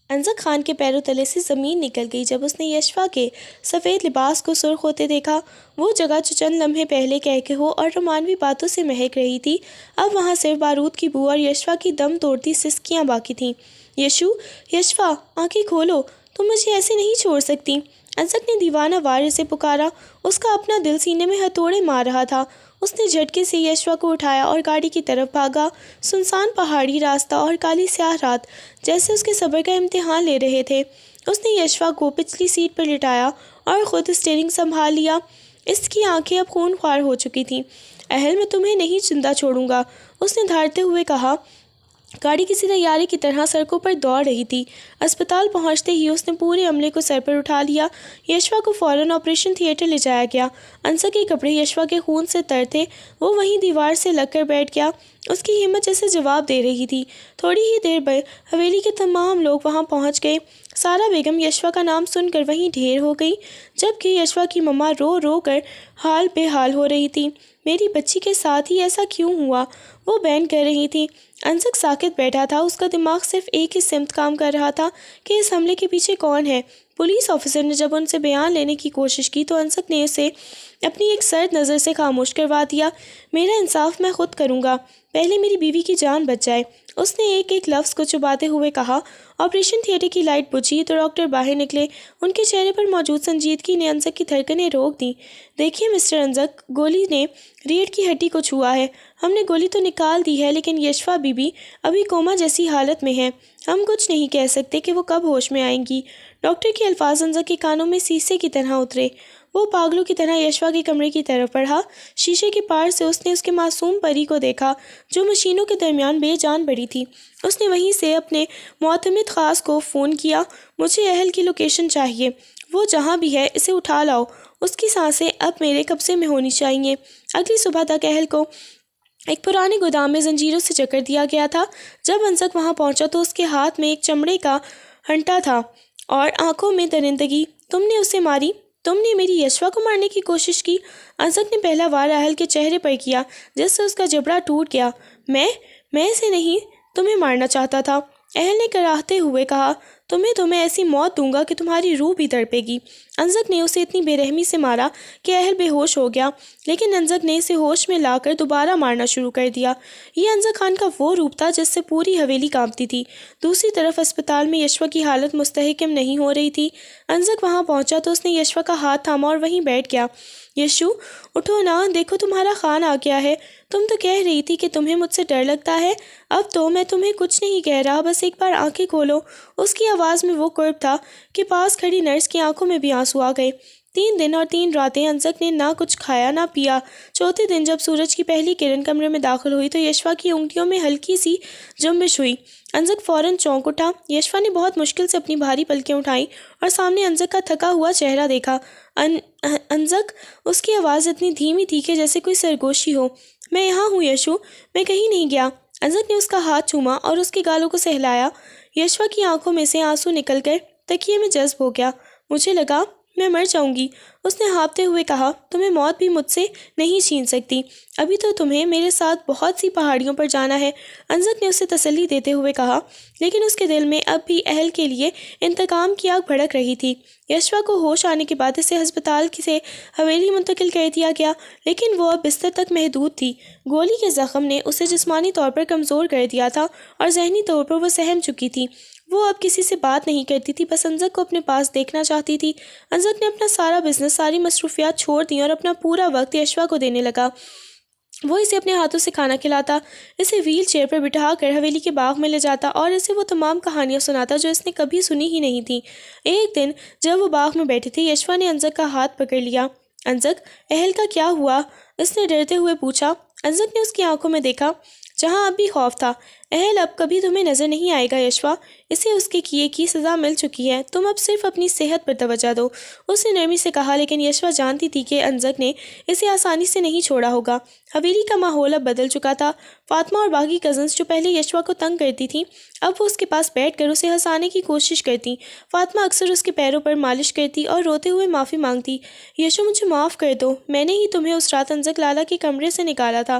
Anzac Khan کے پیروں تلے سے زمین نکل گئی جب اس نے یشوا کے سفید لباس کو سرخ ہوتے دیکھا۔ وہ جگہ جو چند لمحے پہلے کہکہوں اور رومانوی باتوں سے مہک رہی تھی، اب وہاں صرف بارود کی بو اور یشوا کی دم توڑتی سسکیاں باقی تھیں۔ یشوا، آنکھیں کھولو، تم مجھے ایسے نہیں چھوڑ سکتی۔ انزک نے دیوانہ وار سے پکارا۔ اس کا اپنا دل سینے میں ہتھوڑے مار رہا تھا۔ اس نے جھٹکے سے یشوا کو اٹھایا اور گاڑی کی طرف بھاگا۔ سنسان پہاڑی راستہ اور کالی سیاہ رات جیسے اس کے صبر کا امتحان لے رہے تھے۔ اس نے یشوا کو پچھلی سیٹ پر لٹایا اور خود اسٹیئرنگ سنبھال لیا۔ اس کی آنکھیں اب خون خوار ہو چکی تھیں۔ اہل، میں تمہیں نہیں زندہ چھوڑوں گا، اس نے دھاڑتے ہوئے کہا۔ گاڑی کسی طیارے کی طرح سڑکوں پر دوڑ رہی تھی۔ اسپتال پہنچتے ہی اس نے پورے عملے کو سر پر اٹھا لیا۔ یشوا کو فوراً آپریشن تھیٹر لے جایا گیا۔ انزک کے کپڑے یشوا کے خون سے تر تھے۔ وہ وہیں دیوار سے لگ کر بیٹھ گیا۔ اس کی ہمت جیسے جواب دے رہی تھی۔ تھوڑی ہی دیر بعد حویلی کے تمام لوگ وہاں پہنچ گئے۔ سارا بیگم یشوا کا نام سن کر وہیں ڈھیر ہو گئی، جبکہ یشوا کی ماں رو رو کر حال بے حال ہو رہی تھی۔ میری بچی کے ساتھ ہی ایسا کیوں ہوا؟ وہ بین کر رہی تھی۔ انزک ساکت بیٹھا تھا۔ اس کا دماغ صرف ایک ہی سمت کام کر رہا تھا کہ اس حملے کے پیچھے کون ہے۔ پولیس آفیسر نے جب ان سے بیان لینے کی کوشش کی تو انزک نے اسے اپنی ایک سرد نظر سے خاموش کروا دیا۔ میرا انصاف میں خود کروں گا، پہلے میری بیوی کی جان بچ جائے، اس نے ایک ایک لفظ کو چباتے ہوئے کہا۔ آپریشن تھیٹر کی لائٹ بجھی تو ڈاکٹر باہر نکلے۔ ان کے چہرے پر موجود سنجیدگی نے انزک کی دھڑکنیں روک دیں۔ دیکھیے مسٹر انزک، گولی نے ریڑھ کی ہڈی کو چھوا ہے۔ ہم نے گولی تو نکال دی ہے لیکن یشوا بی بی ابھی کوما جیسی حالت میں ہے۔ ہم کچھ نہیں کہہ سکتے کہ وہ کب ہوش میں آئیں گی۔ ڈاکٹر کے الفاظ انزک کے کانوں میں سیسے کی طرح اترے۔ وہ پاگلوں کی طرح یشوا کے کمرے کی طرف بڑھا۔ شیشے کے پار سے اس نے اس کے معصوم پری کو دیکھا جو مشینوں کے درمیان بے جان پڑی تھی۔ اس نے وہیں سے اپنے معتمد خاص کو فون کیا۔ مجھے اہل کی لوکیشن چاہیے، وہ جہاں بھی ہے اسے اٹھا لاؤ، اس کی سانسیں اب میرے قبضے میں ہونی چاہیے۔ اگلی صبح تک اہل کو ایک پرانے گودام میں زنجیروں سے جکڑ دیا گیا تھا۔ جب انزک وہاں پہنچا تو اس کے ہاتھ میں ایک چمڑے کا ہنٹا تھا اور آنکھوں میں درندگی۔ تم نے اسے ماری؟ تم نے میری یشوا کو مارنے کی کوشش کی؟ انزک نے پہلا وار اہل کے چہرے پر کیا جس سے اس کا جبڑا ٹوٹ گیا۔ میں اسے نہیں، تمہیں مارنا چاہتا تھا، اہل نے کراہتے ہوئے کہا۔ تمہیں ایسی موت دوں گا کہ تمہاری روح بھی تڑپے گی۔ انزک نے اسے اتنی بے رحمی سے مارا کہ اہل بے ہوش ہو گیا، لیکن انزک نے اسے ہوش میں لا کر دوبارہ مارنا شروع کر دیا۔ یہ انزک خان کا وہ روپ تھا جس سے پوری حویلی کانپتی تھی۔ دوسری طرف اسپتال میں یشوا کی حالت مستحکم نہیں ہو رہی تھی۔ انزک وہاں پہنچا تو اس نے یشوا کا ہاتھ تھاما اور وہیں بیٹھ گیا۔ یشو، اٹھو نا، دیکھو تمہارا خان آ گیا ہے۔ تم تو کہہ رہی تھی کہ تمہیں مجھ سے ڈر لگتا ہے، اب تو میں تمہیں کچھ نہیں کہہ رہا، بس ایک بار آنکھیں کھولو۔ اس کی آواز میں وہ قرب تھا کہ پاس کھڑی نرس کی آنکھوں میں بھی آنسو آ گئے۔ 3 دن اور 3 راتیں انزک نے نہ کچھ کھایا نہ پیا۔ چوتھے دن جب سورج کی پہلی کرن کمرے میں داخل ہوئی تو یشوا کی انگلیوں میں ہلکی سی جنبش ہوئی۔ انزک فوراً چونک اٹھا۔ یشوا نے بہت مشکل سے اپنی بھاری پلکیں اٹھائیں اور سامنے انزک کا تھکا ہوا چہرہ دیکھا۔ انزک، اس کی آواز اتنی دھیمی تھی کہ جیسے کوئی سرگوشی ہو۔ میں یہاں ہوں یشو، میں کہیں نہیں گیا۔ انزک نے اس کا ہاتھ چوما اور اس کے گالوں کو سہلایا۔ یشوا کی آنکھوں میں سے آنسو نکل کر تکیے میں جذب ہو گیا۔ مجھے لگا میں مر جاؤں گی، اس نے ہانپتے ہوئے کہا۔ تمہیں موت بھی مجھ سے نہیں چھین سکتی، ابھی تو تمہیں میرے ساتھ بہت سی پہاڑیوں پر جانا ہے، انزک نے اسے تسلی دیتے ہوئے کہا، لیکن اس کے دل میں اب بھی اہل کے لیے انتقام کی آگ بھڑک رہی تھی۔ یشوا کو ہوش آنے کے بعد اسے ہسپتال سے حویلی منتقل کر دیا گیا، لیکن وہ اب بستر تک محدود تھی۔ گولی کے زخم نے اسے جسمانی طور پر کمزور کر دیا تھا اور ذہنی طور پر وہ سہم چکی تھی۔ وہ اب کسی سے بات نہیں کرتی تھی، بس انزک کو اپنے پاس دیکھنا چاہتی تھی۔ انزک نے اپنا سارا بزنس، ساری مصروفیات چھوڑ دیں اور اپنا پورا وقت یشوا کو دینے لگا۔ وہ اسے اپنے ہاتھوں سے کھانا کھلاتا، اسے ویل چیئر پر بٹھا کر حویلی کے باغ میں لے جاتا اور اسے وہ تمام کہانیاں سناتا جو اس نے کبھی سنی ہی نہیں تھیں۔ ایک دن جب وہ باغ میں بیٹھے تھے، یشوا نے انزک کا ہاتھ پکڑ لیا۔ انزک، اہل کا کیا ہوا؟ اس نے ڈرتے ہوئے پوچھا۔ انزک نے اس کی آنکھوں میں دیکھا جہاں اب بھی خوف تھا۔ اہل اب کبھی تمہیں نظر نہیں آئے گا یشوا، اسے اس کے کیے کی سزا مل چکی ہے، تم اب صرف اپنی صحت پر توجہ دو، اس نے نرمی سے کہا، لیکن یشوا جانتی تھی کہ انزک نے اسے آسانی سے نہیں چھوڑا ہوگا۔ حویلی کا ماحول اب بدل چکا تھا۔ فاطمہ اور باقی کزنس جو پہلے یشوا کو تنگ کرتی تھیں، اب وہ اس کے پاس بیٹھ کر اسے ہنسانے کی کوشش کرتی۔ فاطمہ اکثر اس کے پیروں پر مالش کرتی اور روتے ہوئے معافی مانگتی، یشو مجھے معاف کر دو، میں نے ہی تمہیں اس رات انزک لالا کے کمرے سے نکالا تھا۔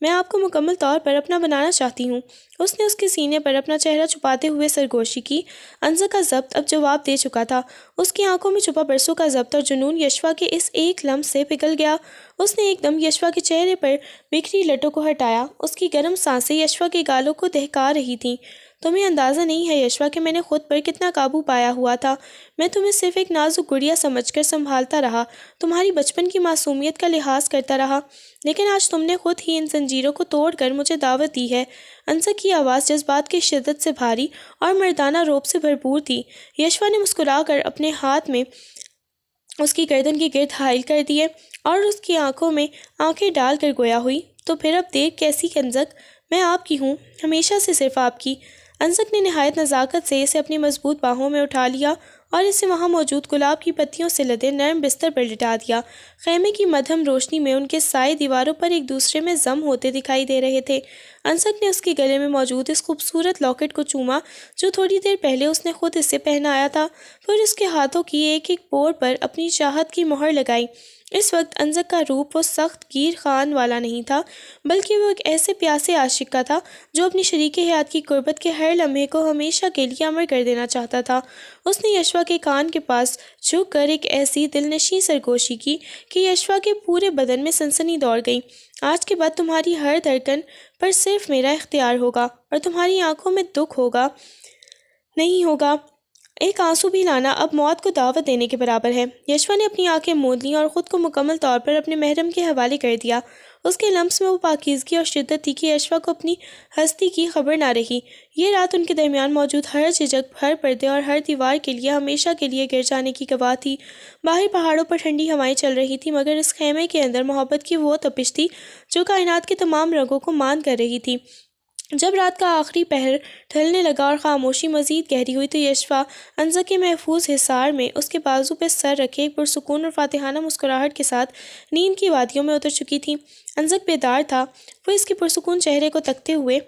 میں آپ کو مکمل طور پر اپنا بنانا چاہتی ہوں۔ اس نے اس کے سینے پر اپنا چہرہ چھپاتے ہوئے سرگوشی کی۔ انزک کا ضبط اب جواب دے چکا تھا۔ اس کی آنکھوں میں چھپا برسوں کا ضبط اور جنون یشوا کے اس ایک لمح سے پگھل گیا۔ اس نے ایک دم یشوا کے چہرے پر بکھری لٹوں کو ہٹایا۔ اس کی گرم سانسیں یشوا کے گالوں کو دہکا رہی تھیں۔ تمہیں اندازہ نہیں ہے یشوا کہ میں نے خود پر کتنا قابو پایا ہوا تھا۔ میں تمہیں صرف ایک نازک گڑیا سمجھ کر سنبھالتا رہا، تمہاری بچپن کی معصومیت کا لحاظ کرتا رہا، لیکن آج تم نے خود ہی ان زنجیروں کو توڑ کر مجھے دعوت دی ہے۔ انزک کی آواز جذبات کی شدت سے بھاری اور مردانہ روب سے بھرپور تھی۔ یشوا نے مسکرا کر اپنے ہاتھ میں اس کی گردن کے گرد حائل کر دیے اور اس کی آنکھوں میں آنکھیں ڈال کر گویا ہوئی، تو پھر اب دیر کیسی انزک؟ میں آپ کی ہوں، ہمیشہ سے صرف آپ کی۔ انزک نے نہایت نزاکت سے اسے اپنی مضبوط باہوں میں اٹھا لیا اور اسے وہاں موجود گلاب کی پتیوں سے لدے نرم بستر پر لٹا دیا۔ خیمے کی مدھم روشنی میں ان کے سائے دیواروں پر ایک دوسرے میں ضم ہوتے دکھائی دے رہے تھے۔ انزک نے اس کے گلے میں موجود اس خوبصورت لاکٹ کو چوما جو تھوڑی دیر پہلے اس نے خود اسے پہنایا تھا، پھر اس کے ہاتھوں کی ایک ایک پور پر اپنی چاہت کی مہر لگائی۔ اس وقت انزک کا روپ وہ سخت گیر خان والا نہیں تھا، بلکہ وہ ایک ایسے پیاسے عاشق کا تھا جو اپنی شریک حیات کی قربت کے ہر لمحے کو ہمیشہ کے لیے امر کر دینا چاہتا تھا۔ اس نے یشوا کے کان کے پاس جھک کر ایک ایسی دلنشیں سرگوشی کی کہ یشوا کے پورے بدن میں سنسنی دوڑ گئی۔ آج کے بعد تمہاری ہر دھڑکن پر صرف میرا اختیار ہوگا اور تمہاری آنکھوں میں دکھ ہوگا نہیں ہوگا۔ ایک آنسو بھی لانا اب موت کو دعوت دینے کے برابر ہے۔ یشوا نے اپنی آنکھیں موند لیں اور خود کو مکمل طور پر اپنے محرم کے حوالے کر دیا۔ اس کے لمس میں وہ پاکیزگی اور شدت تھی کہ یشوا کو اپنی ہستی کی خبر نہ رہی۔ یہ رات ان کے درمیان موجود ہر جھجک، ہر پردے اور ہر دیوار کے لیے ہمیشہ کے لیے گر جانے کی گواہ تھی۔ باہر پہاڑوں پر ٹھنڈی ہوائیں چل رہی تھیں، مگر اس خیمے کے اندر محبت کی وہ تپش تھی جو کائنات کے تمام رنگوں کو مان کر رہی تھی۔ جب رات کا آخری پہر ڈھلنے لگا اور خاموشی مزید گہری ہوئی تو یشوا انزک کے محفوظ حصار میں اس کے بازو پہ سر رکھے ایک پرسکون اور فاتحانہ مسکراہٹ کے ساتھ نیند کی وادیوں میں اتر چکی تھی۔ انزک بیدار تھا، وہ اس کے پرسکون چہرے کو تکتے ہوئے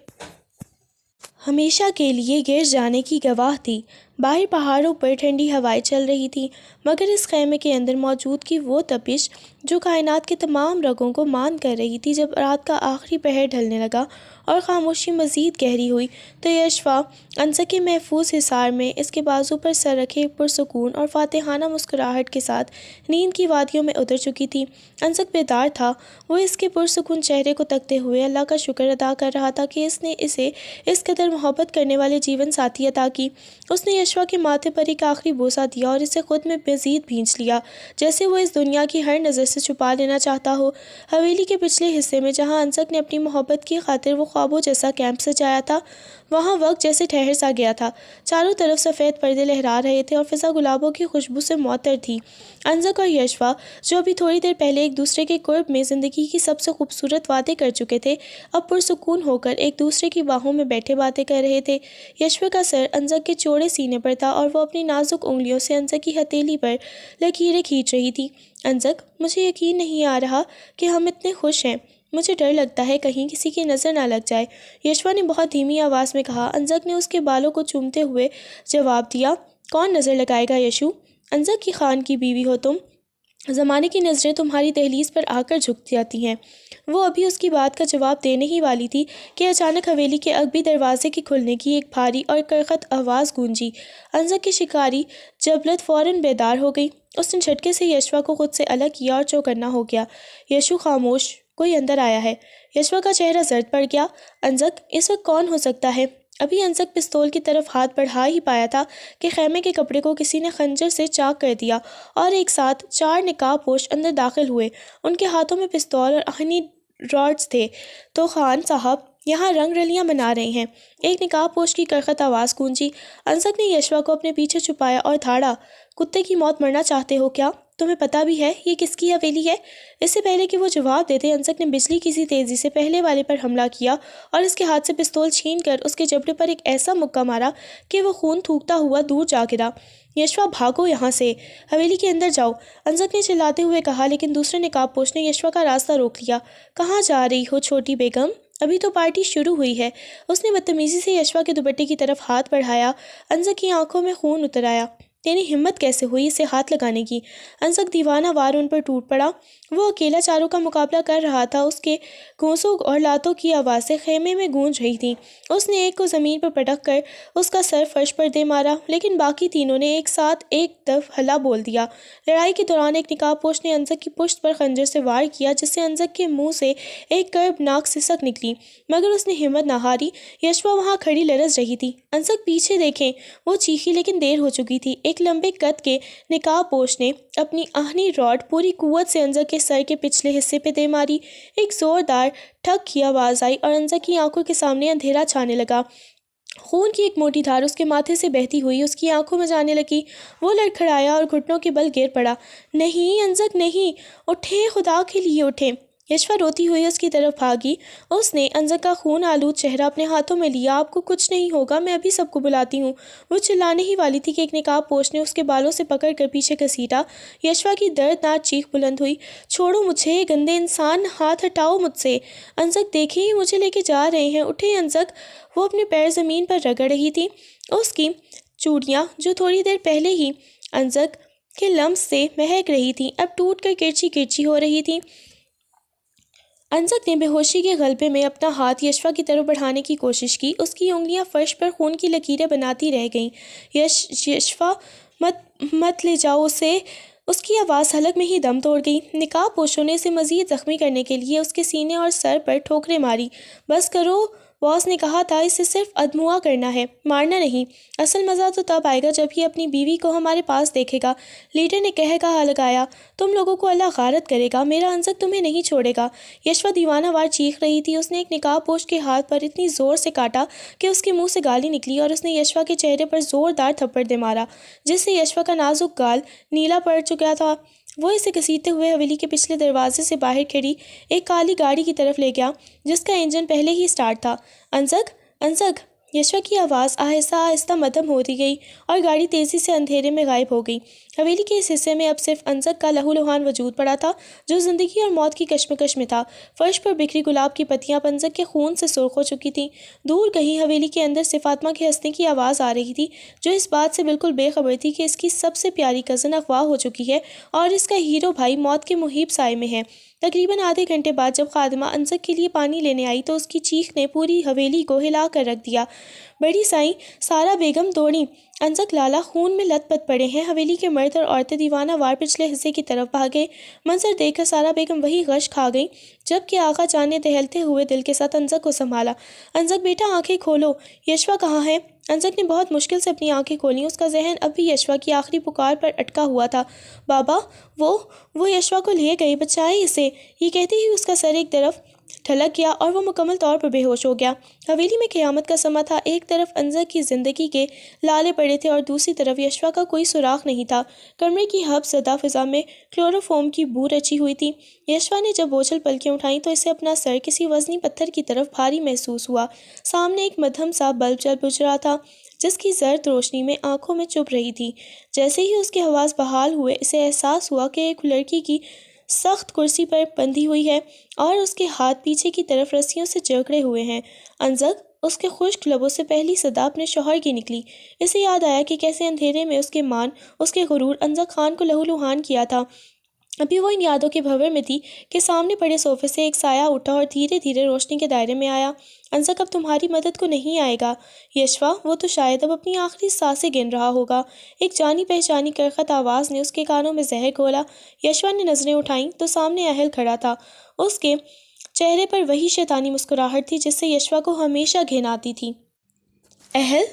ہمیشہ کے لیے گر جانے کی گواہ تھی۔ باہر پہاڑوں پر ٹھنڈی ہوائیں چل رہی تھیں، مگر اس خیمے کے اندر موجود کی وہ تپش جو کائنات کے تمام رگوں کو مان کر رہی تھی۔ جب رات کا آخری پہر ڈھلنے لگا اور خاموشی مزید گہری ہوئی تو یشوا انزک کے محفوظ حصار میں اس کے بازو پر سر رکھے پرسکون اور فاتحانہ مسکراہٹ کے ساتھ نیند کی وادیوں میں اتر چکی تھی۔ انزک بیدار تھا، وہ اس کے پرسکون چہرے کو تکتے ہوئے اللہ کا شکر ادا کر رہا تھا کہ اس نے اسے اس قدر محبت کرنے والے جیون ساتھی عطا کی۔ اس نے یشوا کے ماتھے پر ایک آخری بوسہ دیا اور اسے خود میں مزید بھینچ لیا، جیسے وہ اس دنیا کی ہر نظر سے چھپا لینا چاہتا ہو۔ حویلی کے پچھلے حصے میں جہاں انزک نے اپنی محبت کی خاطر وہ خوابوں جیسا کیمپ سجایا تھا، وہاں وقت جیسے ٹھہر سا گیا تھا۔ چاروں طرف سفید پردے لہرا رہے تھے اور فضا گلابوں کی خوشبو سے معطر تھی۔ انزک اور یشوا جو ابھی تھوڑی دیر پہلے ایک دوسرے کے قرب میں زندگی کی سب سے خوبصورت باتیں کر چکے تھے، اب پرسکون ہو کر ایک دوسرے کی باہوں میں بیٹھے باتیں کر رہے تھے۔ یشوا کا سر انزک کے چوڑے سینے پر تھا اور وہ اپنی نازک انگلیوں سے انزک کی ہتھیلی پر لکیریں کھینچ رہی تھی۔ انزک، مجھے یقین نہیں آ رہا کہ ہم اتنے خوش ہیں، مجھے ڈر لگتا ہے کہیں کسی کی نظر نہ لگ جائے، یشوا نے بہت دھیمی آواز میں کہا۔ انزک نے اس کے بالوں کو چومتے ہوئے جواب دیا، کون نظر لگائے گا یشو؟ انزک کی خان کی بیوی ہو تم، زمانے کی نظریں تمہاری دہلیز پر آ کر جھک جاتی ہیں۔ وہ ابھی اس کی بات کا جواب دینے ہی والی تھی کہ اچانک حویلی کے اگبی دروازے کے کھلنے کی ایک بھاری اور کرخت آواز گونجی۔ انزک کی شکاری جبلت فوراً بیدار ہو گئی۔ اس نے جھٹکے سے یشوا کو خود سے الگ کیا اور چوکنا ہو گیا۔ یشو خاموش، کوئی اندر آیا ہے۔ یشوا کا چہرہ زرد پڑ گیا۔ انزک، اس وقت کون ہو سکتا ہے؟ ابھی انزک پستول کی طرف ہاتھ بڑھا ہی پایا تھا کہ خیمے کے کپڑے کو کسی نے خنجر سے چاک کر دیا اور ایک ساتھ 4 نقاب پوش اندر داخل ہوئے۔ ان کے ہاتھوں میں پستول اور آہنی راڈز تھے۔ تو خان صاحب یہاں رنگ رلیاں منا رہے ہیں، ایک نقاب پوش کی کرخت آواز گونجی۔ انزک نے یشوا کو اپنے پیچھے چھپایا اور دھاڑا، کتے کی موت مرنا چاہتے ہو کیا؟ تمہیں پتہ بھی ہے یہ کس کی حویلی ہے؟ اس سے پہلے کہ وہ جواب دیتے انزک نے بجلی کی سی تیزی سے پہلے والے پر حملہ کیا اور اس کے ہاتھ سے پستول چھین کر اس کے جبڑے پر ایک ایسا مکہ مارا کہ وہ خون تھوکتا ہوا دور جا گرا۔ یشوا، بھاگو یہاں سے، حویلی کے اندر جاؤ، انزک نے چلاتے ہوئے کہا، لیکن دوسرے نقاب پوش نے یشوا کا راستہ روک لیا۔ کہاں جا رہی ہو چھوٹی بیگم؟ ابھی تو پارٹی شروع ہوئی ہے۔ اس نے بدتمیزی سے یشوا کے دوپٹے کی طرف ہاتھ بڑھایا۔ انزک کی آنکھوں میں خون اتر آیا۔ تیری ہمت کیسے ہوئی اسے ہاتھ لگانے کی؟ انزک دیوانہ وار ان پر ٹوٹ پڑا۔ وہ اکیلا چاروں کا مقابلہ کر رہا تھا، اس کے گھونسوں اور لاتوں کی آوازیں خیمے میں گونج رہی تھیں۔ اس نے ایک کو زمین پر پٹک کر اس کا سر فرش پر دے مارا، لیکن باقی تینوں نے ایک ساتھ ایک دف ہلا بول دیا۔ لڑائی کے دوران ایک نقاب پوش نے انزک کی پشت پر خنجر سے وار کیا، جس سے انزک کے منہ سے ایک کربناک سسک نکلی، مگر اس نے ہمت نہ ہاری۔ یشوا وہاں کھڑی لرز رہی تھی۔ انزک پیچھے دیکھیں، وہ چیخی، لیکن دیر ہو چکی تھی۔ ایک لمبے قد کے نقاب پوش نے اپنی آہنی راڈ پوری قوت سے انزک کے سر کے پچھلے حصے پہ دے ماری۔ ایک زوردار ٹھک کی آواز آئی اور انزک کی آنکھوں کے سامنے اندھیرا چھانے لگا۔ خون کی ایک موٹی دھار اس کے ماتھے سے بہتی ہوئی اس کی آنکھوں میں جانے لگی۔ وہ لڑکھڑایا اور گھٹنوں کے بل گر پڑا۔ نہیں انزک، نہیں، اٹھیں، خدا کے لیے اٹھیں۔ یشوا روتی ہوئی اس کی طرف بھاگی۔ اس نے انزک کا خون آلود چہرہ اپنے ہاتھوں میں لیا۔ آپ کو کچھ نہیں ہوگا، میں ابھی سب کو بلاتی ہوں۔ وہ چلانے ہی والی تھی کہ ایک نقاب پوش نے اس کے بالوں سے پکڑ کر پیچھے گھسیٹا۔ یشوا کی دردناک چیخ بلند ہوئی، چھوڑو مجھے، گندے انسان، ہاتھ ہٹاؤ مجھ سے۔ انزک دیکھیں، یہ مجھے لے کے جا رہے ہیں، اٹھیں انزک۔ وہ اپنے پیر زمین پر رگڑ رہی تھی۔ اس کی چوڑیاں جو تھوڑی دیر پہلے ہی انزک کے لمس سے مہک رہی تھیں، اب ٹوٹ کر کرچی کرچی ہو رہی تھیں۔ انزک نے بے ہوشی کے غلبے میں اپنا ہاتھ یشوا کی طرف بڑھانے کی کوشش کی۔ اس کی انگلیاں فرش پر خون کی لکیریں بناتی رہ گئیں۔ یشوا، مت لے جاؤ اسے۔ اس کی آواز حلق میں ہی دم توڑ گئی۔ نقاب پوشوں نے اسے مزید زخمی کرنے کے لیے اس کے سینے اور سر پر ٹھوکریں ماری۔ بس کرو، باس نے کہا تھا اسے صرف ادموا کرنا ہے، مارنا نہیں۔ اصل مزہ تو تب آئے گا جب یہ اپنی بیوی کو ہمارے پاس دیکھے گا، لیڈر نے کہا لگایا۔ تم لوگوں کو اللہ غارت کرے گا، میرا انزک تمہیں نہیں چھوڑے گا۔ یشوا دیوانہ وار چیخ رہی تھی۔ اس نے ایک نقاب پوش کے ہاتھ پر اتنی زور سے کاٹا کہ اس کے منہ سے گالی نکلی اور اس نے یشوا کے چہرے پر زوردار تھپڑ دے مارا، جس سے یشوا کا نازک گال نیلا پڑ چکا تھا۔ وہ اسے گھسیٹتے ہوئے حویلی کے پچھلے دروازے سے باہر کھڑی ایک کالی گاڑی کی طرف لے گیا، جس کا انجن پہلے ہی سٹارٹ تھا۔ Anzac, Anzac! یشوا کی آواز آہستہ آہستہ مدھم ہوتی گئی اور گاڑی تیزی سے اندھیرے میں غائب ہو گئی۔ حویلی کے اس حصے میں اب صرف انزک کا لہو لہان وجود پڑا تھا، جو زندگی اور موت کی کشمکش میں تھا۔ فرش پر بکھری گلاب کی پتیاں اب انزک کے خون سے سرخ ہو چکی تھیں۔ دور کہیں حویلی کے اندر سے فاطمہ کے ہنسنے کی آواز آ رہی تھی، جو اس بات سے بالکل بے خبر تھی کہ اس کی سب سے پیاری کزن اغوا ہو چکی ہے اور اس کا ہیرو بھائی موت کے محیط سائے میں ہے۔ تقریباً آدھے گھنٹے بعد جب خادمہ انزک کے لیے پانی لینے آئی تو اس کی چیخ نے پوری حویلی کو ہلا کر رکھ دیا۔ بڑی سائیں سارا بیگم دوڑیں، انزک لالا خون میں لت پت پڑے ہیں۔ حویلی کے مرد اور عورتیں دیوانہ وار پچھلے حصے کی طرف بھاگے۔ منظر دیکھ کر سارا بیگم وہی غش کھا گئی، جبکہ آقا جان نے دہلتے ہوئے دل کے ساتھ انزک کو سنبھالا۔ انزک بیٹا، آنکھیں کھولو، یشوا کہاں ہے؟ انزک نے بہت مشکل سے اپنی آنکھیں کھولیں۔ اس کا ذہن اب بھی یشوا کی آخری پکار پر اٹکا ہوا تھا۔ بابا، وہ یشوا کو لے گئی، بچائے اسے۔ یہ کہتے ہی اس کا سر ایک طرف ڈھلک گیا اور وہ مکمل طور پر بے ہوش ہو گیا۔ حویلی میں قیامت کا سماں تھا۔ ایک طرف انزک کی زندگی کے لالے پڑے تھے اور دوسری طرف یشوا کا کوئی سراغ نہیں تھا۔ کمرے کی ہب زدہ فضا میں کلوروفارم کی بو رچی ہوئی تھی۔ یشوا نے جب بوجھل پلکیں اٹھائیں تو اسے اپنا سر کسی وزنی پتھر کی طرف بھاری محسوس ہوا۔ سامنے ایک مدھم سا بلب جل بجھ رہا تھا، جس کی زرد روشنی میں آنکھوں میں چبھ رہی تھی۔ جیسے ہی اس کے حواس بحال ہوئے، اسے احساس ہوا کہ ایک لڑکی کی سخت کرسی پر بندھی ہوئی ہے اور اس کے ہاتھ پیچھے کی طرف رسیوں سے جکڑے ہوئے ہیں۔ انزک! اس کے خشک لبوں سے پہلی صدا اپنے شوہر کی نکلی۔ اسے یاد آیا کہ کیسے اندھیرے میں اس کے مان، اس کے غرور انزک خان کو لہو لہان کیا تھا۔ ابھی وہ ان یادوں کے بھنور میں تھی کہ سامنے پڑے صوفے سے ایک سایہ اٹھا اور دھیرے دھیرے روشنی کے دائرے میں آیا۔ انزک اب تمہاری مدد کو نہیں آئے گا یشوا، وہ تو شاید اب اپنی آخری سانسیں گن رہا ہوگا۔ ایک جانی پہچانی کرخت آواز نے اس کے کانوں میں زہر گھولا۔ یشوا نے نظریں اٹھائیں تو سامنے اہل کھڑا تھا۔ اس کے چہرے پر وہی شیطانی مسکراہٹ تھی جس سے یشوا کو ہمیشہ گھن آتی تھی۔ اہل،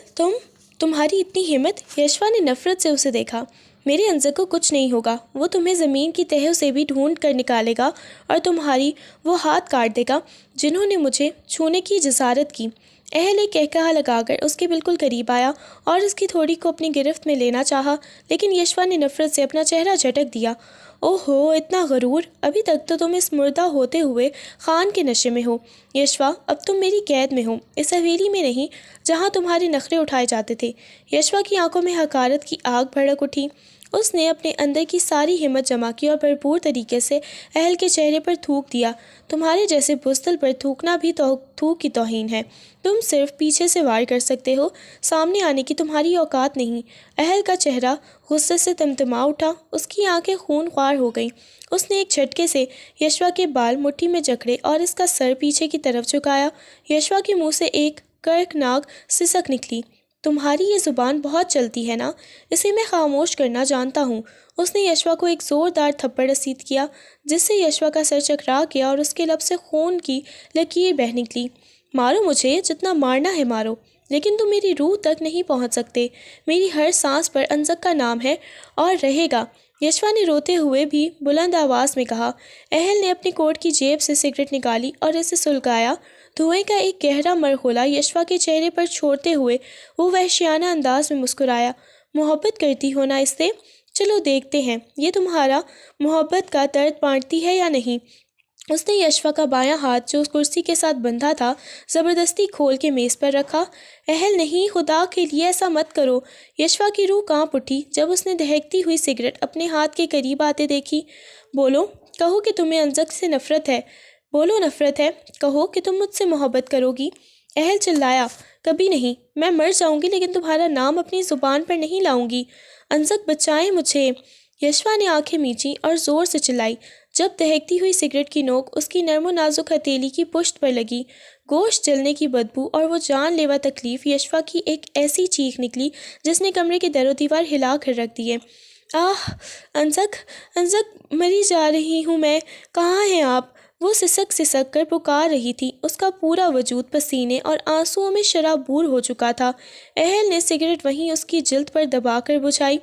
تمہاری اتنی ہمت؟ یشوا نے نفرت سے اسے دیکھا۔ میرے انزک کو کچھ نہیں ہوگا، وہ تمہیں زمین کی تہوں سے بھی ڈھونڈ کر نکالے گا اور تمہاری وہ ہاتھ کاٹ دے گا جنہوں نے مجھے چھونے کی جسارت کی۔ اہل ایک کہکہا لگا کر اس کے بالکل قریب آیا اور اس کی تھوڑی کو اپنی گرفت میں لینا چاہا، لیکن یشوا نے نفرت سے اپنا چہرہ جھٹک دیا۔ اوہو، اتنا غرور! ابھی تک تو تم اس مردہ ہوتے ہوئے خان کے نشے میں ہو۔ یشوا، اب تم میری قید میں ہو، اس حویلی میں نہیں جہاں تمہارے نخرے اٹھائے جاتے تھے۔ یشوا کی آنکھوں میں حقارت کی آگ بھڑک اٹھی۔ اس نے اپنے اندر کی ساری ہمت جمع کی اور بھرپور طریقے سے اہل کے چہرے پر تھوک دیا۔ تمہارے جیسے بزدل پر تھوکنا بھی تھوک کی توہین ہے۔ تم صرف پیچھے سے وار کر سکتے ہو، سامنے آنے کی تمہاری اوقات نہیں۔ اہل کا چہرہ غصے سے تمتما اٹھا، اس کی آنکھیں خون خوار ہو گئیں۔ اس نے ایک جھٹکے سے یشوا کے بال مٹھی میں جکڑے اور اس کا سر پیچھے کی طرف جھکایا۔ یشوا کے منہ سے ایک کرکناک سسک نکلی۔ تمہاری یہ زبان بہت چلتی ہے نا، اسے میں خاموش کرنا جانتا ہوں۔ اس نے یشوا کو ایک زوردار تھپڑ رسید کیا جس سے یشوا کا سر چکرا گیا اور اس کے لب سے خون کی لکیر بہہ نکلی۔ مارو مجھے، جتنا مارنا ہے مارو، لیکن تم میری روح تک نہیں پہنچ سکتے۔ میری ہر سانس پر انزک کا نام ہے اور رہے گا، یشوا نے روتے ہوئے بھی بلند آواز میں کہا۔ اہل نے اپنی کوٹ کی جیب سے سگریٹ نکالی اور اسے سلگایا۔ دھوئیں کا ایک گہرا مرحلہ یشوا کے چہرے پر چھوڑتے ہوئے وہ وحشیانہ انداز میں مسکرایا۔ محبت کرتی ہو نا اس سے؟ چلو دیکھتے ہیں یہ تمہارا محبت کا درد بانٹتی ہے یا نہیں۔ اس نے یشوا کا بایاں ہاتھ جو اس کرسی کے ساتھ بندھا تھا زبردستی کھول کے میز پر رکھا۔ اہل نہیں، خدا کے لیے ایسا مت کرو۔ یشوا کی روح کانپ اٹھی جب اس نے دہکتی ہوئی سگریٹ اپنے ہاتھ کے قریب آتے دیکھی۔ بولو، کہو کہ تمہیں انزک سے نفرت ہے۔ بولو نفرت ہے، کہو کہ تم مجھ سے محبت کرو گی۔ اہل چلایا، کبھی نہیں، میں مر جاؤں گی لیکن تمہارا نام اپنی زبان پر نہیں لاؤں گی۔ انزک بچائیں مجھے۔ یشوا نے آنکھیں میچی اور زور سے چلائی۔ جب دہکتی ہوئی سگریٹ کی نوک اس کی نرم و نازک ہتھیلی کی پشت پر لگی، گوشت جلنے کی بدبو اور وہ جان لیوا تکلیف، یشوا کی ایک ایسی چیخ نکلی جس نے کمرے کے در و دیوار ہلا کر رکھ دیے۔ آہ، انزک، انزک، مری جا رہی ہوں میں، کہاں ہیں آپ؟ وہ سسک سسک کر پکار رہی تھی۔ اس کا پورا وجود پسینے اور آنسوؤں میں شرابور ہو چکا تھا۔ اہل نے سگریٹ وہیں اس کی جلد پر دبا کر بجھائی۔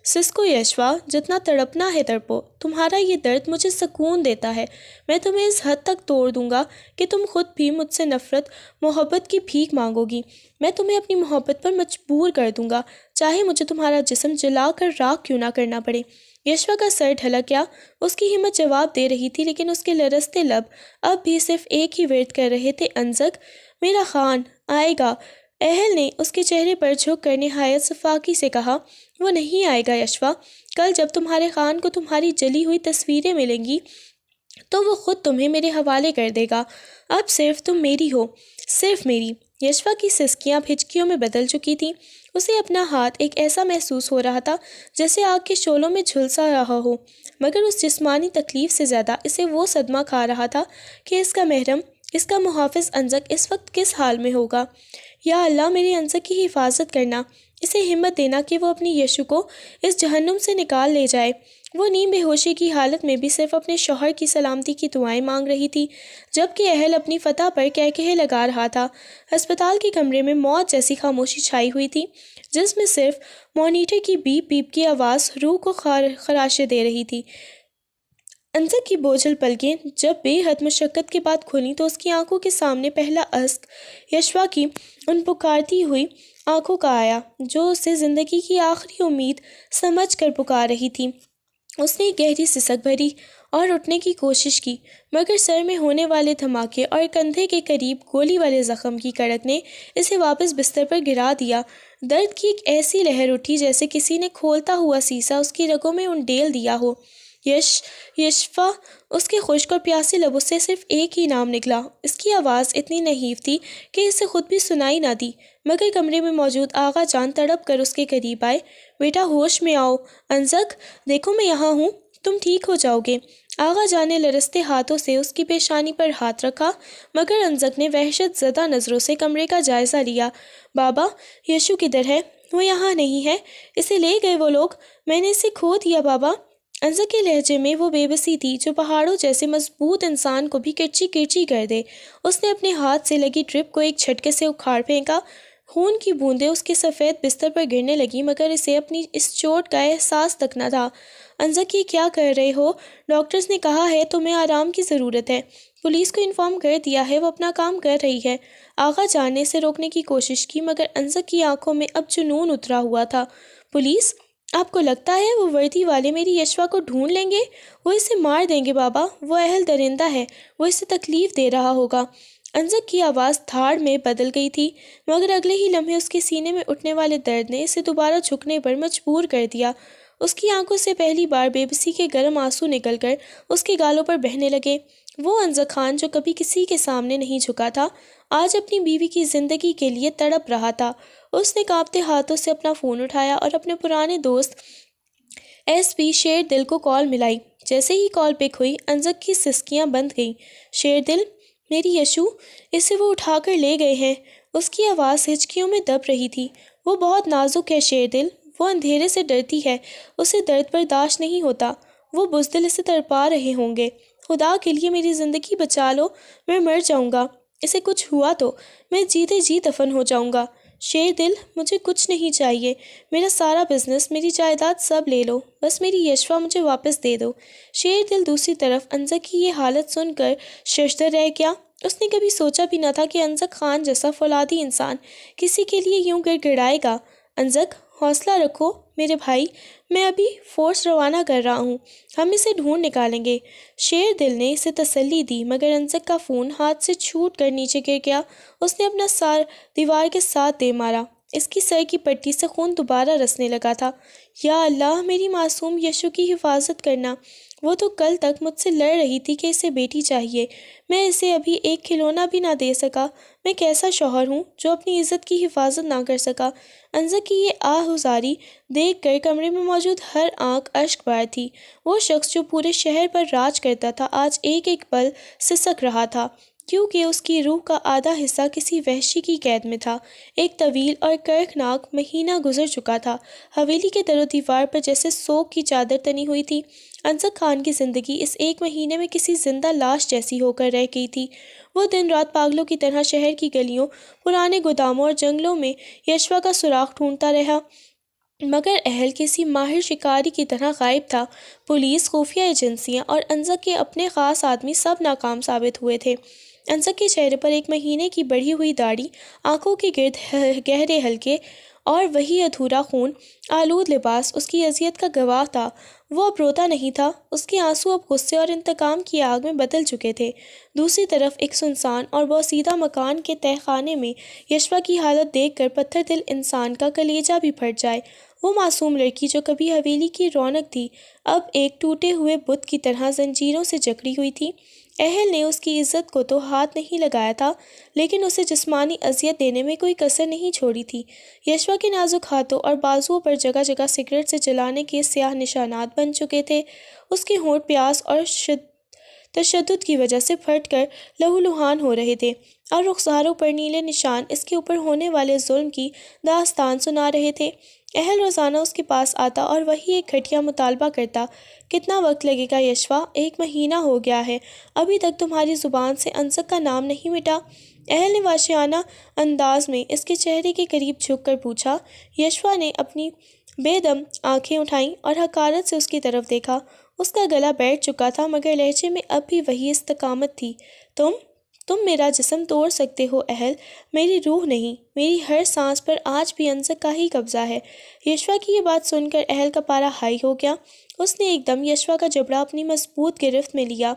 سسکو یشوا، جتنا تڑپنا ہے تڑپو، تمہارا یہ درد مجھے سکون دیتا ہے۔ میں تمہیں اس حد تک توڑ دوں گا کہ تم خود بھی مجھ سے نفرت، محبت کی بھیک مانگو گی۔ میں تمہیں اپنی محبت پر مجبور کر دوں گا، چاہے مجھے تمہارا جسم جلا کر راکھ کیوں نہ کرنا پڑے۔ یشوا کا سر ڈھلک گیا، اس کی ہمت جواب دے رہی تھی لیکن اس کے لرزتے لب اب بھی صرف ایک ہی ورد کر رہے تھے، انزک، میرا خان آئے گا۔ اہل نے اس کے چہرے پر جھک کر نہایت شفاقی سے کہا، وہ نہیں آئے گا یشوا، کل جب تمہارے خان کو تمہاری جلی ہوئی تصویریں ملیں گی تو وہ خود تمہیں میرے حوالے کر دے گا۔ اب صرف تم میری ہو، صرف میری۔ یشوا کی سسکیاں ہچکیوں میں بدل چکی تھیں۔ اسے اپنا ہاتھ ایک ایسا محسوس ہو رہا تھا جیسے آگ کے شعلوں میں جھلسا رہا ہو، مگر اس جسمانی تکلیف سے زیادہ اسے وہ صدمہ کھا رہا تھا کہ اس کا محرم، اس کا محافظ انزک اس وقت کس حال میں ہوگا۔ یا اللہ، میرے انزک کی حفاظت کرنا، اسے ہمت دینا کہ وہ اپنی یشو کو اس جہنم سے نکال لے جائے۔ وہ نیم بے ہوشی کی حالت میں بھی صرف اپنے شوہر کی سلامتی کی دعائیں مانگ رہی تھی، جبکہ اہل اپنی فتح پر کہکہے لگا رہا تھا۔ ہسپتال کے کمرے میں موت جیسی خاموشی چھائی ہوئی تھی، جس میں صرف مانیٹر کی بیپ بیپ کی آواز روح کو خراشے دے رہی تھی۔ انزک کی بوجھل پلکیں جب بے حد مشقت کے بعد کھلیں تو اس کی آنکھوں کے سامنے پہلا اشک یشوا کی ان پکارتی ہوئی آنکھوں کا آیا جو اسے زندگی کی آخری امید سمجھ کر پکار رہی تھی۔ اس نے ایک گہری سسک بھری اور اٹھنے کی کوشش کی، مگر سر میں ہونے والے دھماکے اور کندھے کے قریب گولی والے زخم کی کڑک نے اسے واپس بستر پر گرا دیا۔ درد کی ایک ایسی لہر اٹھی جیسے کسی نے کھولتا ہوا سیسا اس کی رگوں میں انڈیل دیا ہو۔ یشوا، اس کے خشک اور پیاسے لبوں سے صرف ایک ہی نام نکلا۔ اس کی آواز اتنی نحیف تھی کہ اسے خود بھی سنائی نہ دی، مگر کمرے میں موجود آغا جان تڑپ کر اس کے قریب آئے۔ بیٹا ہوش میں آؤ، انزک، دیکھو میں یہاں ہوں، تم ٹھیک ہو جاؤ گے۔ آغا جان نے لرزتے ہاتھوں سے اس کی پیشانی پر ہاتھ رکھا، مگر انزک نے وحشت زدہ نظروں سے کمرے کا جائزہ لیا۔ بابا، یشو کدھر ہے؟ وہ یہاں نہیں ہے، اسے لے گئے وہ لوگ، میں نے اسے کھو دیا بابا۔ انزک کے لہجے میں وہ بے بسی تھی جو پہاڑوں جیسے مضبوط انسان کو بھی کرچی کرچی کر دے۔ اس نے اپنے ہاتھ سے لگی ڈرپ کو ایک جھٹکے سے اکھاڑ پھینکا۔ خون کی بوندیں اس کے سفید بستر پر گرنے لگی، مگر اسے اپنی اس چوٹ کا احساس تک نہ تھا۔ انزک، یہ کیا کر رہے ہو؟ ڈاکٹرز نے کہا ہے تمہیں آرام کی ضرورت ہے۔ پولیس کو انفارم کر دیا ہے، وہ اپنا کام کر رہی ہے۔ آغا جان نے اسے روکنے کی کوشش کی، مگر انزک کی آنکھوں میں اب جنون اترا ہوا تھا۔ پولیس؟ آپ کو لگتا ہے وہ وردی والے میری یشوا کو ڈھونڈ لیں گے؟ وہ اسے مار دیں گے بابا، وہ اہل درندہ ہے، وہ اسے تکلیف دے رہا ہوگا۔ انزک کی آواز دھاڑ میں بدل گئی تھی، مگر اگلے ہی لمحے اس کے سینے میں اٹھنے والے درد نے اسے دوبارہ جھکنے پر مجبور کر دیا۔ اس کی آنکھوں سے پہلی بار بے بسی کے گرم آنسو نکل کر اس کے گالوں پر بہنے لگے۔ وہ انزک خان جو کبھی کسی کے سامنے نہیں جھکا تھا، آج اپنی بیوی کی زندگی کے لیے تڑپ رہا تھا۔ اس نے کانپتے ہاتھوں سے اپنا فون اٹھایا اور اپنے پرانے دوست ایس پی شیر دل کو کال ملائی۔ جیسے ہی کال پک ہوئی، انزک کی سسکیاں بند گئیں۔ شیر دل، میری یشو، اسے وہ اٹھا کر لے گئے ہیں۔ اس کی آواز ہچکیوں میں دب رہی تھی۔ وہ بہت نازک ہے شیر دل، وہ اندھیرے سے ڈرتی ہے، اسے درد برداشت نہیں ہوتا، وہ بزدل اسے تڑپا رہے ہوں گے۔ خدا کے لیے میری زندگی بچا لو، میں مر جاؤں گا، اسے کچھ ہوا تو میں جیتے جی دفن ہو جاؤں گا۔ شیر دل، مجھے کچھ نہیں چاہیے، میرا سارا بزنس، میری جائیداد سب لے لو، بس میری یشوا مجھے واپس دے دو۔ شیر دل دوسری طرف انزک کی یہ حالت سن کر ششدر رہ گیا۔ اس نے کبھی سوچا بھی نہ تھا کہ انزک خان جیسا فولادی انسان کسی کے لیے یوں گڑ گڑائے گا۔ انزک، حوصلہ رکھو میرے بھائی، میں ابھی فورس روانہ کر رہا ہوں، ہم اسے ڈھونڈ نکالیں گے۔ شیر دل نے اسے تسلی دی، مگر انزک کا فون ہاتھ سے چھوٹ کر نیچے گر گیا۔ اس نے اپنا سر دیوار کے ساتھ دے مارا، اس کی سر کی پٹی سے خون دوبارہ رسنے لگا تھا۔ یا اللہ، میری معصوم یشو کی حفاظت کرنا، وہ تو کل تک مجھ سے لڑ رہی تھی کہ اسے بیٹی چاہیے، میں اسے ابھی ایک کھلونا بھی نہ دے سکا، میں کیسا شوہر ہوں جو اپنی عزت کی حفاظت نہ کر سکا۔ انزک کی یہ آہ زاری دیکھ کر کمرے میں موجود ہر آنکھ اشک بار تھی۔ وہ شخص جو پورے شہر پر راج کرتا تھا آج ایک ایک پل سسک رہا تھا، کیونکہ اس کی روح کا آدھا حصہ کسی وحشی کی قید میں تھا۔ ایک طویل اور کرخناک مہینہ گزر چکا تھا، حویلی کے در و دیوار پر جیسے سوگ کی چادر تنی ہوئی تھی۔ انزک خان کی زندگی اس ایک مہینے میں کسی زندہ لاش جیسی ہو کر رہ گئی تھی۔ وہ دن رات پاگلوں کی طرح شہر کی گلیوں، پرانے گوداموں اور جنگلوں میں یشوا کا سراغ ڈھونڈتا رہا، مگر اہل کسی ماہر شکاری کی طرح غائب تھا۔ پولیس، خفیہ ایجنسیاں اور انزک کے اپنے خاص آدمی سب ناکام ثابت ہوئے تھے۔ انزک کے چہرے پر ایک مہینے کی بڑھی ہوئی داڑھی، آنکھوں کے گرد گہرے حلقے اور وہی ادھورا خون آلود لباس اس کی اذیت کا گواہ تھا۔ وہ اب روتا نہیں تھا، اس کے آنسو اب غصے اور انتقام کی آگ میں بدل چکے تھے۔ دوسری طرف ایک سنسان اور بوسیدہ مکان کے تہہ خانے میں یشوا کی حالت دیکھ کر پتھر دل انسان کا کلیجہ بھی پھٹ جائے۔ وہ معصوم لڑکی جو کبھی حویلی کی رونق تھی، اب ایک ٹوٹے ہوئے بت کی طرح زنجیروں سے جکڑی ہوئی تھی۔ اہل نے اس کی عزت کو تو ہاتھ نہیں لگایا تھا، لیکن اسے جسمانی اذیت دینے میں کوئی کسر نہیں چھوڑی تھی۔ یشوا کے نازک ہاتھوں اور بازوؤں پر جگہ جگہ سگریٹ سے جلانے کے سیاہ نشانات بن چکے تھے۔ اس کے ہونٹ پیاس اور تشدد کی وجہ سے پھٹ کر لہولہان ہو رہے تھے، اور رخساروں پر نیلے نشان اس کے اوپر ہونے والے ظلم کی داستان سنا رہے تھے۔ اہل روزانہ اس کے پاس آتا اور وہی ایک گھٹیا مطالبہ کرتا، کتنا وقت لگے گا یشوا؟ 1 مہینہ ہو گیا ہے، ابھی تک تمہاری زبان سے انزک کا نام نہیں مٹا۔ اہل نے وحشیانہ انداز میں اس کے چہرے کے قریب جھک کر پوچھا۔ یشوا نے اپنی بے دم آنکھیں اٹھائیں اور حقارت سے اس کی طرف دیکھا۔ اس کا گلا بیٹھ چکا تھا، مگر لہجے میں اب بھی وہی استقامت تھی۔ تم میرا جسم توڑ سکتے ہو اہل، میری روح نہیں۔ میری ہر سانس پر آج بھی انزک کا ہی قبضہ ہے۔ یشوا کی یہ بات سن کر اہل کا پارا ہائی ہو گیا۔ اس نے ایک دم یشوا کا جبڑا اپنی مضبوط گرفت میں لیا۔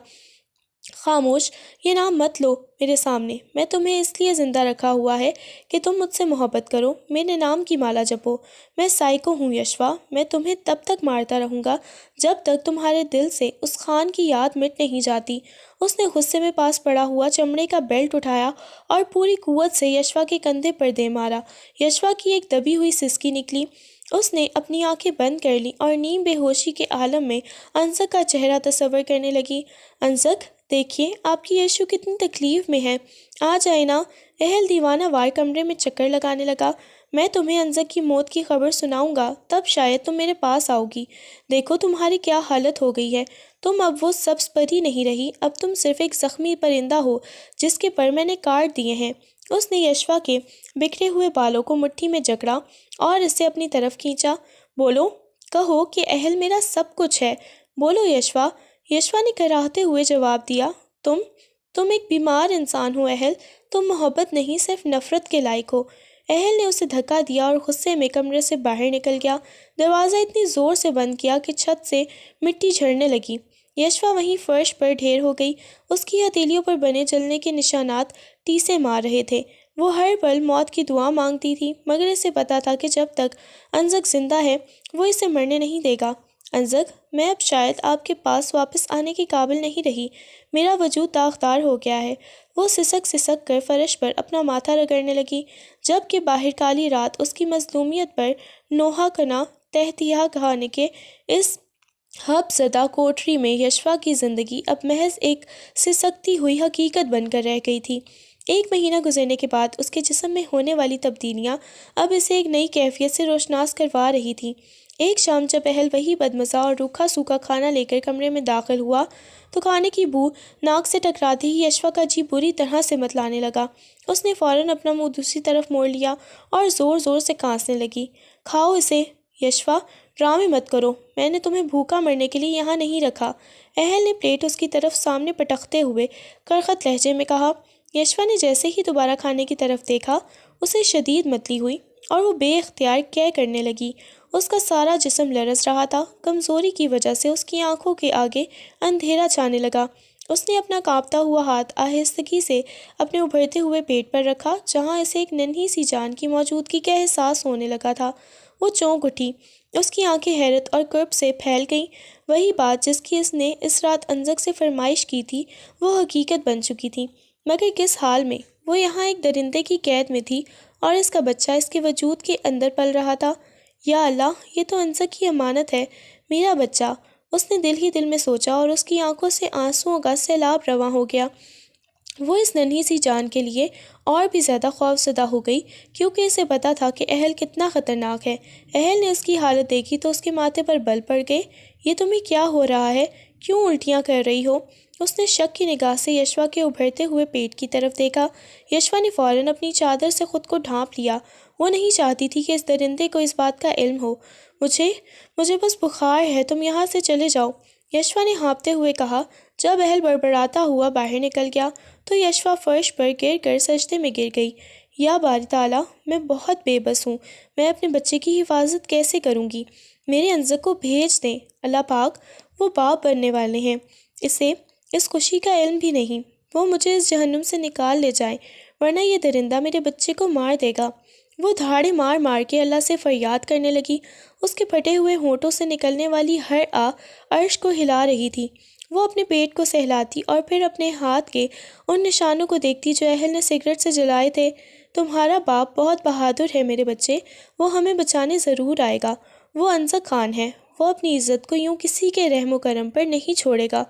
خاموش، یہ نام مت لو میرے سامنے، میں تمہیں اس لیے زندہ رکھا ہوا ہے کہ تم مجھ سے محبت کرو، میرے نام کی مالا جپو۔ میں سائیکو ہوں یشوا، میں تمہیں تب تک مارتا رہوں گا جب تک تمہارے دل سے اس خان کی یاد مٹ نہیں جاتی۔ اس نے غصے میں پاس پڑا ہوا چمڑے کا بیلٹ اٹھایا اور پوری قوت سے یشوا کے کندھے پر دے مارا۔ یشوا کی ایک دبی ہوئی سسکی نکلی۔ اس نے اپنی آنکھیں بند کر لیں اور نیم بے ہوشی کے عالم میں انزک کا چہرہ تصور کرنے لگی۔ انزک، دیکھیے آپ کی یشو کتنی تکلیف میں ہے، آ جائے نا۔ اہل دیوانہ وار کمرے میں چکر لگانے لگا۔ میں تمہیں انزک کی موت کی خبر سناؤں گا، تب شاید تم میرے پاس آؤ گی۔ دیکھو تمہاری کیا حالت ہو گئی ہے، تم اب وہ سبز پری نہیں رہی، اب تم صرف ایک زخمی پرندہ ہو جس کے پر میں نے کاٹ دیے ہیں۔ اس نے یشوا کے بکھرے ہوئے بالوں کو مٹھی میں جکڑا اور اسے اپنی طرف کھینچا۔ بولو، کہو کہ اہل میرا سب کچھ ہے، بولو یشوا۔ یشوا نے کراہتے ہوئے جواب دیا، تم ایک بیمار انسان ہو اہل، تم محبت نہیں صرف نفرت کے لائق ہو۔ اہل نے اسے دھکا دیا اور غصے میں کمرے سے باہر نکل گیا۔ دروازہ اتنی زور سے بند کیا کہ چھت سے مٹی جھڑنے لگی۔ یشوا وہیں فرش پر ڈھیر ہو گئی، اس کی ہتھیلیوں پر بنے جلنے کے نشانات ٹیسے مار رہے تھے۔ وہ ہر پل موت کی دعا مانگتی تھی، مگر اسے پتہ تھا کہ جب تک انزک زندہ ہے وہ اسے مرنے نہیں دے گا۔ انزک، میں اب شاید آپ کے پاس واپس آنے کے قابل نہیں رہی، میرا وجود داغدار ہو گیا ہے۔ وہ سسک کر فرش پر اپنا ماتھا رگڑنے لگی، جب کہ باہر کالی رات اس کی مظلومیت پر نوحہ کنا تہتیا کھانے کے اس حب زدہ کوٹری میں یشوا کی زندگی اب محض ایک سسکتی ہوئی حقیقت بن کر رہ گئی تھی۔ 1 مہینہ گزرنے کے بعد اس کے جسم میں ہونے والی تبدیلیاں اب اسے ایک نئی کیفیت سے روشناس کروا رہی تھیں۔ ایک شام جب اہل وہی بدمزہ اور روکھا سوکھا کھانا لے کر کمرے میں داخل ہوا تو کھانے کی بو ناک سے ٹکراتے ہی یشوا کا جی بری طرح سے متلانے لگا۔ اس نے فوراً اپنا منہ دوسری طرف موڑ لیا اور زور زور سے کانسنے لگی۔ کھاؤ اسے یشوا، ڈرامے مت کرو، میں نے تمہیں بھوکا مرنے کے لیے یہاں نہیں رکھا۔ اہل نے پلیٹ اس کی طرف سامنے پٹکتے ہوئے کرخت لہجے میں کہا۔ یشوا نے جیسے ہی دوبارہ کھانے کی طرف دیکھا اسے شدید متلی ہوئی اور وہ بے اختیار کیے کرنے لگی۔ اس کا سارا جسم لرز رہا تھا، کمزوری کی وجہ سے اس کی آنکھوں کے آگے اندھیرا چھانے لگا۔ اس نے اپنا کانپتا ہوا ہاتھ آہستگی سے اپنے ابھرتے ہوئے پیٹ پر رکھا جہاں اسے ایک ننھی سی جان کی موجودگی کا احساس ہونے لگا تھا۔ وہ چونک اٹھی، اس کی آنکھیں حیرت اور کرب سے پھیل گئیں۔ وہی بات جس کی اس نے اس رات انزک سے فرمائش کی تھی وہ حقیقت بن چکی تھی، مگر کس حال میں؟ وہ یہاں ایک درندے کی قید میں تھی اور اس کا بچہ اس کے وجود کے اندر پل رہا تھا۔ یا اللہ، یہ تو انزک کی امانت ہے، میرا بچہ، اس نے دل ہی دل میں سوچا اور اس کی آنکھوں سے آنسوؤں کا سیلاب رواں ہو گیا۔ وہ اس ننھی سی جان کے لیے اور بھی زیادہ خوفزدہ ہو گئی کیونکہ اسے پتا تھا کہ اہل کتنا خطرناک ہے۔ اہل نے اس کی حالت دیکھی تو اس کے ماتھے پر بل پڑ گئے۔ یہ تمہیں کیا ہو رہا ہے؟ کیوں الٹیاں کر رہی ہو؟ اس نے شک کی نگاہ سے یشوا کے ابھرتے ہوئے پیٹ کی طرف دیکھا۔ یشوا نے فوراً اپنی چادر سے خود کو ڈھانپ لیا۔ وہ نہیں چاہتی تھی کہ اس درندے کو اس بات کا علم ہو۔ مجھے بس بخار ہے، تم یہاں سے چلے جاؤ، یشوا نے ہانپتے ہوئے کہا۔ جب اہل بڑبڑاتا ہوا باہر نکل گیا تو یشوا فرش پر گر کر سجدے میں گر گئی۔ یا باری تعالیٰ، میں بہت بے بس ہوں، میں اپنے بچے کی حفاظت کیسے کروں گی؟ میرے انزک کو بھیج دیں اللہ پاک، وہ باپ بننے والے ہیں، اسے اس خوشی کا علم بھی نہیں، وہ مجھے اس جہنم سے نکال لے جائیں ورنہ یہ درندہ میرے بچے کو مار دے گا۔ وہ دھاڑے مار مار کے اللہ سے فریاد کرنے لگی۔ اس کے پھٹے ہوئے ہونٹوں سے نکلنے والی ہر آ عرش کو ہلا رہی تھی۔ وہ اپنے پیٹ کو سہلاتی اور پھر اپنے ہاتھ کے ان نشانوں کو دیکھتی جو اہل نے سگریٹ سے جلائے تھے۔ تمہارا باپ بہت بہادر ہے میرے بچے، وہ ہمیں بچانے ضرور آئے گا۔ وہ انزک خان ہے، وہ اپنی عزت کو یوں کسی کے رحم و کرم پر نہیں چھوڑے گا۔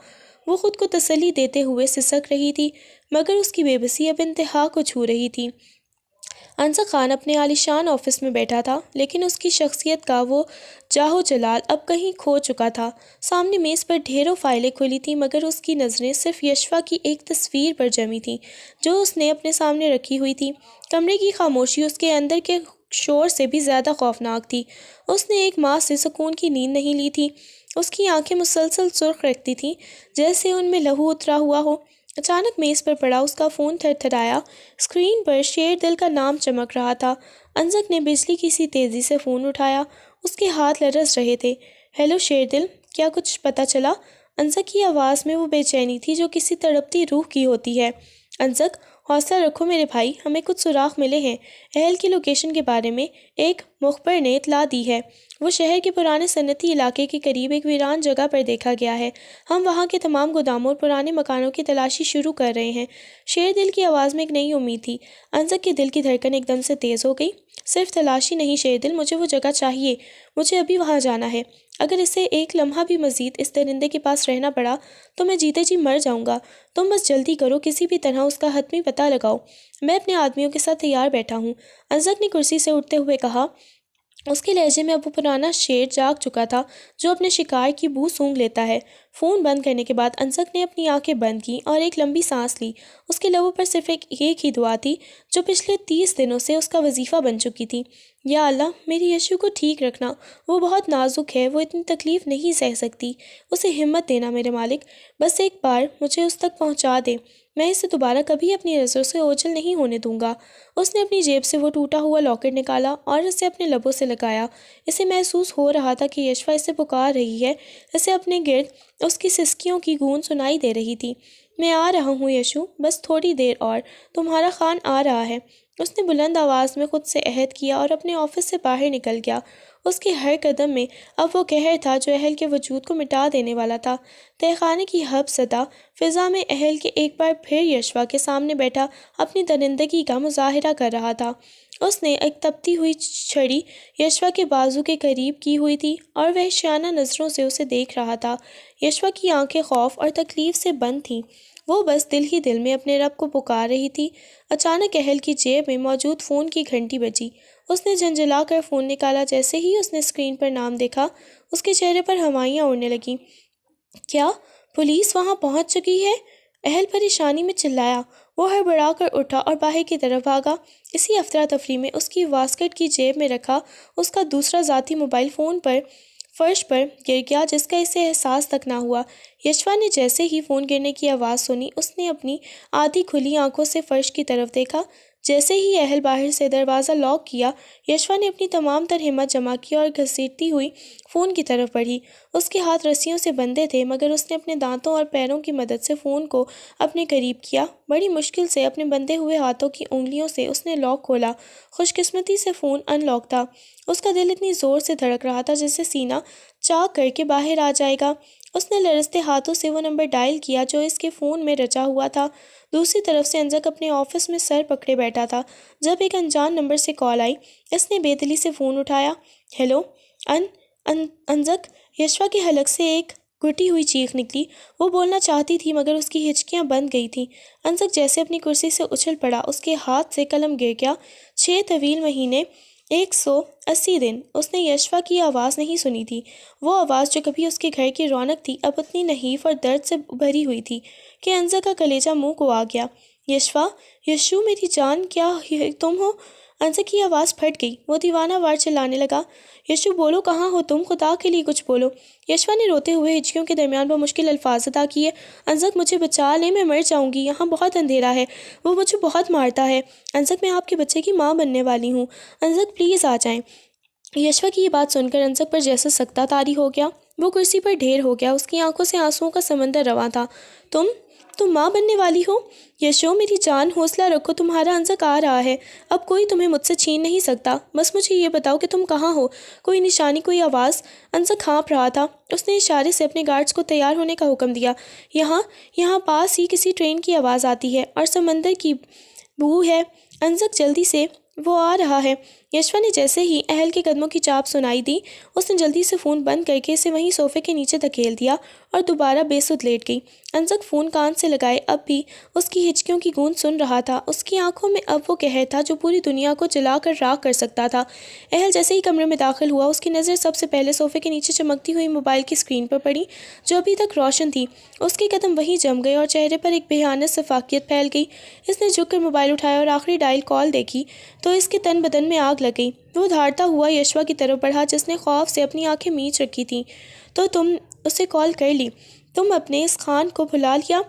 وہ خود کو تسلی دیتے ہوئے سسک رہی تھی مگر اس کی بے بسی اب انتہا کو چھو رہی تھی۔ انزک خان اپنے عالیشان آفس میں بیٹھا تھا لیکن اس کی شخصیت کا وہ جاہ و جلال اب کہیں کھو چکا تھا۔ سامنے میز پر ڈھیروں فائلیں کھلی تھیں مگر اس کی نظریں صرف یشوا کی ایک تصویر پر جمی تھیں جو اس نے اپنے سامنے رکھی ہوئی تھی۔ کمرے کی خاموشی اس کے اندر کے شور سے بھی زیادہ خوفناک تھی۔ اس نے 1 ماہ سے سکون کی نیند نہیں لی تھی۔ اس کی آنکھیں مسلسل سرخ رکھتی تھیں جیسے ان میں لہو اترا ہوا ہو۔ اچانک میز پر پڑا اس کا فون تھر تھرایا۔ اسکرین پر شیر دل کا نام چمک رہا تھا۔ انزک نے بجلی کی سی تیزی سے فون اٹھایا، اس کے ہاتھ لرز رہے تھے۔ ہیلو شیر دل، کیا کچھ پتہ چلا؟ انزک کی آواز میں وہ بے چینی تھی جو کسی تڑپتی روح کی ہوتی ہے۔ انزک، حوصلہ رکھو میرے بھائی، ہمیں کچھ سراغ ملے ہیں۔ اہل کی لوکیشن کے بارے میں ایک مخبر نے اطلاع دی ہے۔ وہ شہر کے پرانے صنعتی علاقے کے قریب ایک ویران جگہ پر دیکھا گیا ہے۔ ہم وہاں کے تمام گوداموں اور پرانے مکانوں کی تلاشی شروع کر رہے ہیں۔ شیر دل کی آواز میں ایک نئی امید تھی۔ انزک کے دل کی دھڑکن ایک دم سے تیز ہو گئی۔ صرف تلاشی نہیں شیر دل، مجھے وہ جگہ چاہیے، مجھے ابھی وہاں جانا ہے۔ اگر اسے ایک لمحہ بھی مزید اس درندے کے پاس رہنا پڑا تو میں جیتے جی مر جاؤں گا۔ تم بس جلدی کرو، کسی بھی طرح اس کا حتمی پتہ لگاؤ، میں اپنے آدمیوں کے ساتھ تیار بیٹھا ہوں۔ انزک نے کرسی سے اٹھتے ہوئے کہا۔ اس کے لہجے میں اب وہ پرانا شیر جاگ چکا تھا جو اپنے شکار کی بو سونگھ لیتا ہے۔ فون بند کرنے کے بعد انزک نے اپنی آنکھیں بند کیں اور ایک لمبی سانس لی۔ اس کے لبوں پر صرف ایک ہی دعا تھی جو پچھلے 30 دنوں سے اس کا وظیفہ بن چکی تھی۔ یا اللہ، میری یشو کو ٹھیک رکھنا، وہ بہت نازک ہے، وہ اتنی تکلیف نہیں سہ سکتی، اسے ہمت دینا میرے مالک، بس ایک بار مجھے اس تک پہنچا دے، میں اسے دوبارہ کبھی اپنی نظروں سے اوجھل نہیں ہونے دوں گا۔ اس نے اپنی جیب سے وہ ٹوٹا ہوا لاکٹ نکالا اور اسے اپنے لبوں سے لگایا۔ اسے محسوس ہو رہا تھا کہ یشوا اسے پکار رہی ہے، اسے اپنے گرد اس کی سسکیوں کی گونج سنائی دے رہی تھی۔ میں آ رہا ہوں یشو، بس تھوڑی دیر اور، تمہارا خان آ رہا ہے۔ اس نے بلند آواز میں خود سے عہد کیا اور اپنے آفس سے باہر نکل گیا۔ اس کے ہر قدم میں اب وہ قہر تھا جو اہل کے وجود کو مٹا دینے والا تھا۔ تہہ خانے کی ہب زدہ فضا میں اہل کے ایک بار پھر یشوا کے سامنے بیٹھا اپنی درندگی کا مظاہرہ کر رہا تھا۔ اس نے ایک تپتی ہوئی چھڑی یشوا کے بازو کے قریب کی ہوئی تھی اور وحشیانہ نظروں سے اسے دیکھ رہا تھا۔ یشوا کی آنکھیں خوف اور تکلیف سے بند تھیں۔ وہ بس دل ہی دل میں اپنے رب کو پکار رہی تھی۔ اچانک اہل کی جیب میں موجود فون کی گھنٹی بجی۔ اس نے جھنجھلا کر فون نکالا۔ جیسے ہی اس نے اسکرین پر نام دیکھا اس کے چہرے پر ہوائیاں اڑنے لگیں۔ کیا پولیس وہاں پہنچ چکی ہے؟ اہل پریشانی میں چلایا۔ وہ ہڑبڑا کر اٹھا اور باہر کی طرف بھاگا۔ اسی افراتفری میں اس کی واسکٹ کی جیب میں رکھا اس کا دوسرا ذاتی موبائل فون پر فرش پر گر گیا، جس کا اسے احساس تک نہ ہوا۔ یشوا نے جیسے ہی فون گرنے کی آواز سنی اس نے اپنی آدھی کھلی آنکھوں سے فرش کی طرف دیکھا۔ جیسے ہی اہل باہر سے دروازہ لاک کیا یشوا نے اپنی تمام تر ہمت جمع کی اور گھسیٹتی ہوئی فون کی طرف بڑھی۔ اس کے ہاتھ رسیوں سے بندھے تھے مگر اس نے اپنے دانتوں اور پیروں کی مدد سے فون کو اپنے قریب کیا۔ بڑی مشکل سے اپنے بندھے ہوئے ہاتھوں کی انگلیوں سے اس نے لاک کھولا۔ خوش قسمتی سے فون ان لاک تھا۔ اس کا دل اتنی زور سے دھڑک رہا تھا جیسے سینہ چاک کر کے باہر آ جائے گا۔ اس نے لرزتے ہاتھوں سے وہ نمبر ڈائل کیا جو اس کے فون میں رچا ہوا تھا۔ دوسری طرف سے انزک اپنے آفس میں سر پکڑے بیٹھا تھا جب ایک انجان نمبر سے کال آئی۔ اس نے بے دلی سے فون اٹھایا۔ Hello Anzac. یشوا کے حلق سے ایک گھٹی ہوئی چیخ نکلی۔ وہ بولنا چاہتی تھی مگر اس کی ہچکیاں بند گئی تھیں۔ انزک جیسے اپنی کرسی سے اچھل پڑا۔ اس کے ہاتھ سے قلم گر گیا۔ 6 طویل مہینے 180 دن اس نے یشوا کی آواز نہیں سنی تھی۔ وہ آواز جو کبھی اس کے گھر کی رونق تھی اب اتنی نحیف اور درد سے بھری ہوئی تھی کہ انزک کا کلیجہ منہ کو آ گیا۔ یشوا، یشو میری جان، کیا تم ہو؟ انزک کی آواز پھٹ گئی۔ وہ دیوانہ وار چلانے لگا۔ یشو بولو، کہاں ہو تم؟ خدا کے لیے کچھ بولو۔ یشوا نے روتے ہوئے ہچکیوں کے درمیان بمشکل الفاظ ادا کیے۔ انزک مجھے بچا لے، میں مر جاؤں گی، یہاں بہت اندھیرا ہے، وہ مجھے بہت مارتا ہے۔ انزک میں آپ کے بچے کی ماں بننے والی ہوں، انزک پلیز آ جائیں۔ یشوا کی یہ بات سن کر انزک پر جیسا سکتہ طاری ہو گیا۔ وہ کرسی پر ڈھیر ہو گیا۔ اس کی آنکھوں سے آنسوؤں کا سمندر رواں تھا۔ تم ماں بننے والی ہو؟ یشو میری جان، حوصلہ رکھو، تمہارا انزک آ رہا ہے، اب کوئی تمہیں مجھ سے چھین نہیں سکتا، بس مجھے یہ بتاؤ کہ تم کہاں ہو، کوئی نشانی، کوئی آواز؟ انزک ہانپ رہا تھا۔ اس نے اشارے سے اپنے گارڈز کو تیار ہونے کا حکم دیا۔ یہاں پاس ہی کسی ٹرین کی آواز آتی ہے اور سمندر کی بو ہے، انزک جلدی سے، وہ آ رہا ہے۔ یشوا نے جیسے ہی اہل کے قدموں کی چاپ سنائی دی اس نے جلدی سے فون بند کر کے اسے وہیں صوفے کے نیچے دھکیل دیا اور دوبارہ بے سدھ لیٹ گئی۔ انزک فون کان سے لگائے اب بھی اس کی ہچکیوں کی گونج سن رہا تھا۔ اس کی آنکھوں میں اب وہ قہر تھا جو پوری دنیا کو جلا کر راکھ کر سکتا تھا۔ اہل جیسے ہی کمرے میں داخل ہوا اس کی نظر سب سے پہلے صوفے کے نیچے چمکتی ہوئی موبائل کی اسکرین پر پڑی جو ابھی تک روشن تھی۔ اس کے قدم وہیں جم گئے اور چہرے پر ایک بھیانک شفافیت پھیل گئی۔ اس نے جھک کر موبائل اٹھایا اور آخری ڈائل کال دیکھی تو اس کے تن بدن میں آگ لگ گئی۔ وہ دھاڑتا ہوا یشوا کی طرف بڑھا جس نے خوف سے اپنی آنکھیں میچ رکھی تھیں۔ تو تم اسے کال کر لی، تم اپنے اس خان کو بھلا لیا؟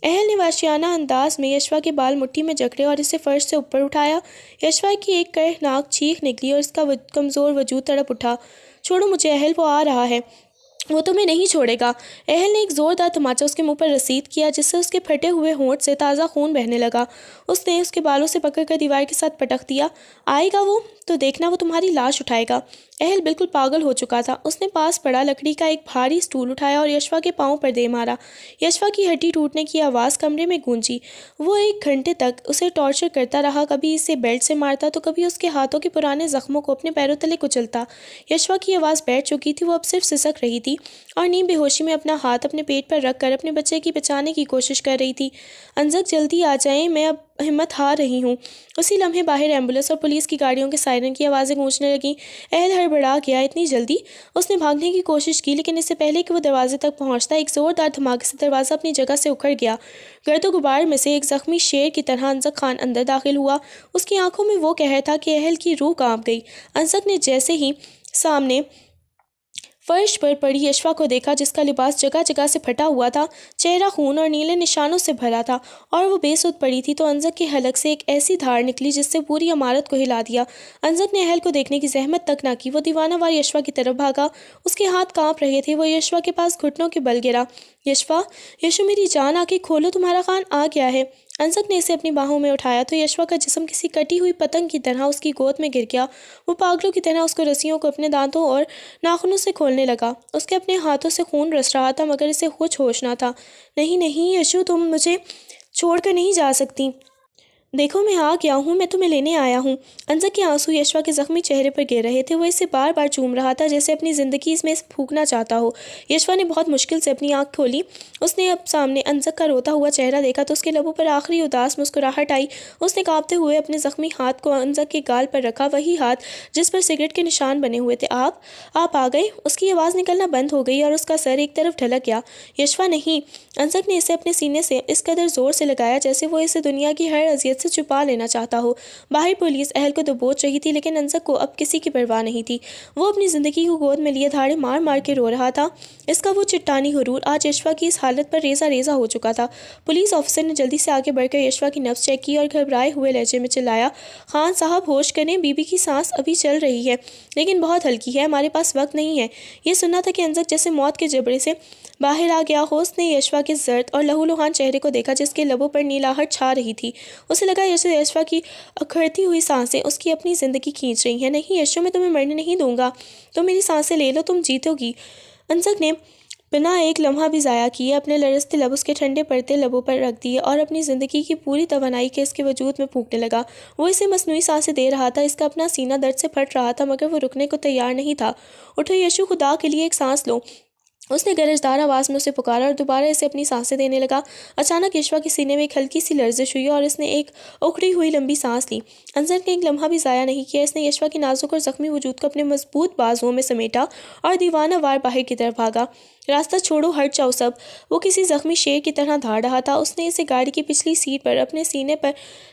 اہل نے وحشیانہ انداز میں یشوا کے بال مٹھی میں جکڑے اور اسے فرش سے اوپر اٹھایا۔ یشوا کی ایک کرہناک چیخ نکلی اور اس کا کمزور وجود تڑپ اٹھا۔ چھوڑو مجھے اہل، وہ آ رہا ہے، وہ تمہیں نہیں چھوڑے گا۔ اہل نے ایک زوردار تماچا اس کے منہ پر رسید کیا جس سے اس کے پھٹے ہوئے ہونٹ سے تازہ خون بہنے لگا۔ اس نے اس کے بالوں سے پکڑ کر دیوار کے ساتھ پٹک دیا۔ آئے گا وہ تو دیکھنا، وہ تمہاری لاش اٹھائے گا۔ اہل بالکل پاگل ہو چکا تھا۔ اس نے پاس پڑا لکڑی کا ایک بھاری سٹول اٹھایا اور یشوا کے پاؤں پر دے مارا۔ یشوا کی ہڈی ٹوٹنے کی آواز کمرے میں گونجی۔ وہ 1 گھنٹے تک اسے ٹارچر کرتا رہا، کبھی اسے بیلٹ سے مارتا تو کبھی اس کے ہاتھوں کے پرانے زخموں کو اپنے پیروں تلے کچلتا۔ یشوا کی آواز بیٹھ چکی تھی، وہ اب صرف سسک رہی تھی اور نیم بے ہوشی میں اپنا ہاتھ اپنے پیٹ پر رکھ کر اپنے بچے کی بچانے کی کوشش کر رہی تھی۔ انزک جلدی آ جائیں، میں اب ہمت ہار رہی ہوں۔ اسی لمحے باہر ایمبولینس اور پولیس کی گاڑیوں کے سائرن کی آوازیں گونجنے لگیں۔ اہل ہڑبڑا گیا۔ اتنی جلدی؟ اس نے بھاگنے کی کوشش کی لیکن اس سے پہلے کہ وہ دروازے تک پہنچتا ایک زوردار دھماکے سے دروازہ اپنی جگہ سے اکھڑ گیا۔ گرد و غبار میں سے ایک زخمی شیر کی طرح انزک خان اندر داخل ہوا۔ اس کی آنکھوں میں وہ قہر تھا کہ اہل کی روح کانپ گئی۔ انزک نے جیسے ہی سامنے فرش پر پڑی یشوا کو دیکھا جس کا لباس جگہ جگہ سے پھٹا ہوا تھا، چہرہ خون اور نیلے نشانوں سے بھرا تھا اور وہ بے سدھ پڑی تھی تو انزک کے حلق سے ایک ایسی دھاڑ نکلی جس سے پوری عمارت کو ہلا دیا۔ انزک نے اہل کو دیکھنے کی زحمت تک نہ کی۔ وہ دیوانہ وار یشوا کی طرف بھاگا، اس کے ہاتھ کانپ رہے تھے۔ وہ یشوا کے پاس گھٹنوں کے بل گرا۔ یشو میری جان، آ کے کھولو، تمہارا خان آ گیا ہے۔ انزک نے اسے اپنی باہوں میں اٹھایا تو یشوا کا جسم کسی کٹی ہوئی پتنگ کی طرح اس کی گود میں گر گیا۔ وہ پاگلوں کی طرح اس کو رسیوں کو اپنے دانتوں اور ناخنوں سے کھولنے لگا۔ اس کے اپنے ہاتھوں سے خون رس رہا تھا مگر اسے کچھ ہوش نہ تھا۔ نہیں نہیں یشو، تم مجھے چھوڑ کر نہیں جا سکتی۔ دیکھو میں آ گیا ہوں، میں تمہیں لینے آیا ہوں۔ انزک کے آنسو یشوا کے زخمی چہرے پر گر رہے تھے۔ وہ اسے بار بار چوم رہا تھا جیسے اپنی زندگی اس میں پھونکنا چاہتا ہو۔ یشوا نے بہت مشکل سے اپنی آنکھ کھولی۔ اس نے اب سامنے انزک کا روتا ہوا چہرہ دیکھا تو اس کے لبوں پر آخری اداس مسکراہٹ آئی۔ اس نے کانپتے ہوئے اپنے زخمی ہاتھ کو انزک کے گال پر رکھا، وہی ہاتھ جس پر سگریٹ کے نشان بنے ہوئے تھے۔ آپ آ گئے؟ اس کی آواز نکلنا بند ہو گئی اور اس کا سر ایک طرف ڈھلک گیا۔ یشوا نہیں۔ انزک نے اسے اپنے سینے سے اس قدر زور سے لگایا جیسے وہ اسے دنیا کی ہر اذیت سے چھپا لینا چاہتا ہو۔ باہر پولیس اہل کو دبوچ رہی تھی لیکن انزک کو اب کسی کی پرواہ نہیں تھی۔ وہ اپنی زندگی کو گود میں لیے دھاڑے مار مار کے رو رہا تھا۔ اس کا وہ چٹانی غرور آج یشوا کی اس حالت پر ریزہ ریزہ ہو چکا تھا۔ پولیس آفیسر نے جلدی سے آگے بڑھ کر یشوا کی نبض چیک کی اور گھبرائے ہوئے لہجے میں چلایا، خان صاحب ہوش کریں، بی بی کی سانس ابھی چل رہی ہے لیکن بہت ہلکی ہے، ہمارے پاس وقت نہیں ہے۔ یہ سننا تھا کہ انزک جیسے موت کے جبڑے سے باہر آ گیا ہو۔ اس نے یشوا کے زرد اور لہولہان چہرے کو دیکھا جس کے لبوں پر نیلاہٹ چھا رہی تھی۔ اسے لگا جیسے یشوا کی اکھڑتی ہوئی سانسیں اس کی اپنی زندگی کھینچ رہی ہیں۔ نہیں یشو، میں تمہیں مرنے نہیں دوں گا، تم میری سانسیں لے لو، تم جیتو گی۔ انزک نے بنا ایک لمحہ بھی ضائع کیے اپنے لرزتے لب اس کے ٹھنڈے پڑتے لبوں پر رکھ دیے اور اپنی زندگی کی پوری توانائی کے اس کے وجود میں پھونکنے لگا۔ وہ اسے مصنوعی سانسیں دے رہا تھا، اس کا اپنا سینہ درد سے پھٹ رہا تھا مگر وہ رکنے کو تیار نہیں تھا۔ اٹھو یشو، خدا کے لیے ایک سانس لو۔ اس نے گرجدار آواز میں اسے پکارا اور دوبارہ اسے اپنی سانسیں دینے لگا۔ اچانک یشوا کے سینے میں ایک ہلکی سی لرزش ہوئی اور اس نے ایک اکھڑی ہوئی لمبی سانس لی۔ انزک نے ایک لمحہ بھی ضائع نہیں کیا، اس نے یشوا کے نازک اور زخمی وجود کو اپنے مضبوط بازوؤں میں سمیٹا اور دیوانہ وار باہر کی طرف بھاگا۔ راستہ چھوڑو، ہٹ جاؤ سب، وہ کسی زخمی شیر کی طرح دھاڑ رہا تھا۔ اس نے اسے گاڑی کی پچھلی سیٹ پر اپنے سینے پر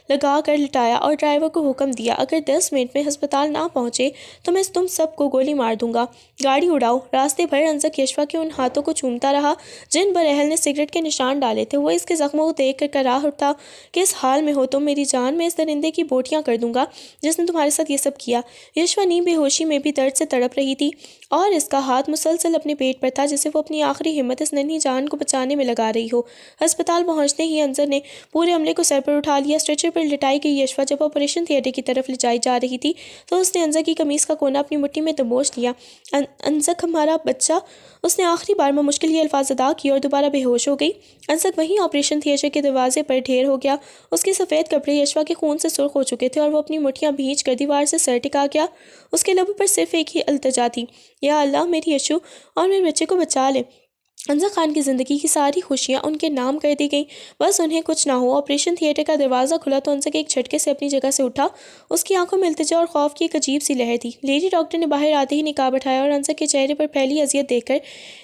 لگا کر لٹایا اور ڈرائیور کو حکم دیا، اگر 10 منٹ میں ہسپتال نہ پہنچے تو میں تم سب کو گولی مار دوں گا، گاڑی اڑاؤ۔ راستے بھر انزک یشوا کے ان ہاتھوں کو چومتا رہا جن پر اہل نے سگریٹ کے نشان ڈالے تھے۔ وہ اس کے زخموں کو دیکھ کر کراہ اٹھا، کس حال میں ہو تم میری جان، میں اس درندے کی بوٹیاں کر دوں گا جس نے تمہارے ساتھ یہ سب کیا۔ یشوا نیم بے ہوشی میں بھی درد سے تڑپ رہی تھی اور اس کا ہاتھ مسلسل اپنے پیٹ پر تھا جسے وہ اپنی آخری ہمت اس ننھی جان کو بچانے میں لگا رہی ہو۔ ہسپتال پہنچتے ہی انزک نے پورے عملے کو سر پر اٹھا لیا۔ اسٹریچر پر لٹائی گئی یشوا جب آپریشن تھیٹر کی طرف لے جائی جا رہی تھی تو اس نے انزک کی قمیص کا کونا اپنی مٹھی میں دبوچ لیا۔ انزک ہمارا بچہ، اس نے آخری بار میں مشکل یہ الفاظ ادا کیے اور دوبارہ بے ہوش ہو گئی۔ انزک وہیں آپریشن تھیٹر کے دروازے پر ڈھیر ہو گیا۔ اس کے سفید کپڑے یشوا کے خون سے سرخ ہو چکے تھے اور وہ اپنی مٹھیاں بھینچ کر دیوار سے سر ٹکا گیا۔ اس کے لبوں پر صرف ایک ہی التجا تھی، یا اللہ میری یشو اور میرے بچے کو بچا لے۔ انزک خان کی زندگی کی ساری خوشیاں ان کے نام کر دی گئیں، بس انہیں کچھ نہ ہو۔ آپریشن تھیٹر کا دروازہ کھلا تو انزک ایک جھٹکے سے اپنی جگہ سے اٹھا۔ اس کی آنکھوں میں التجا اور خوف کی ایک عجیب سی لہر تھی۔ لیڈی ڈاکٹر نے باہر آتے ہی نقاب اٹھایا اور انزک کے چہرے پر پھیلی اذیت دیکھ کر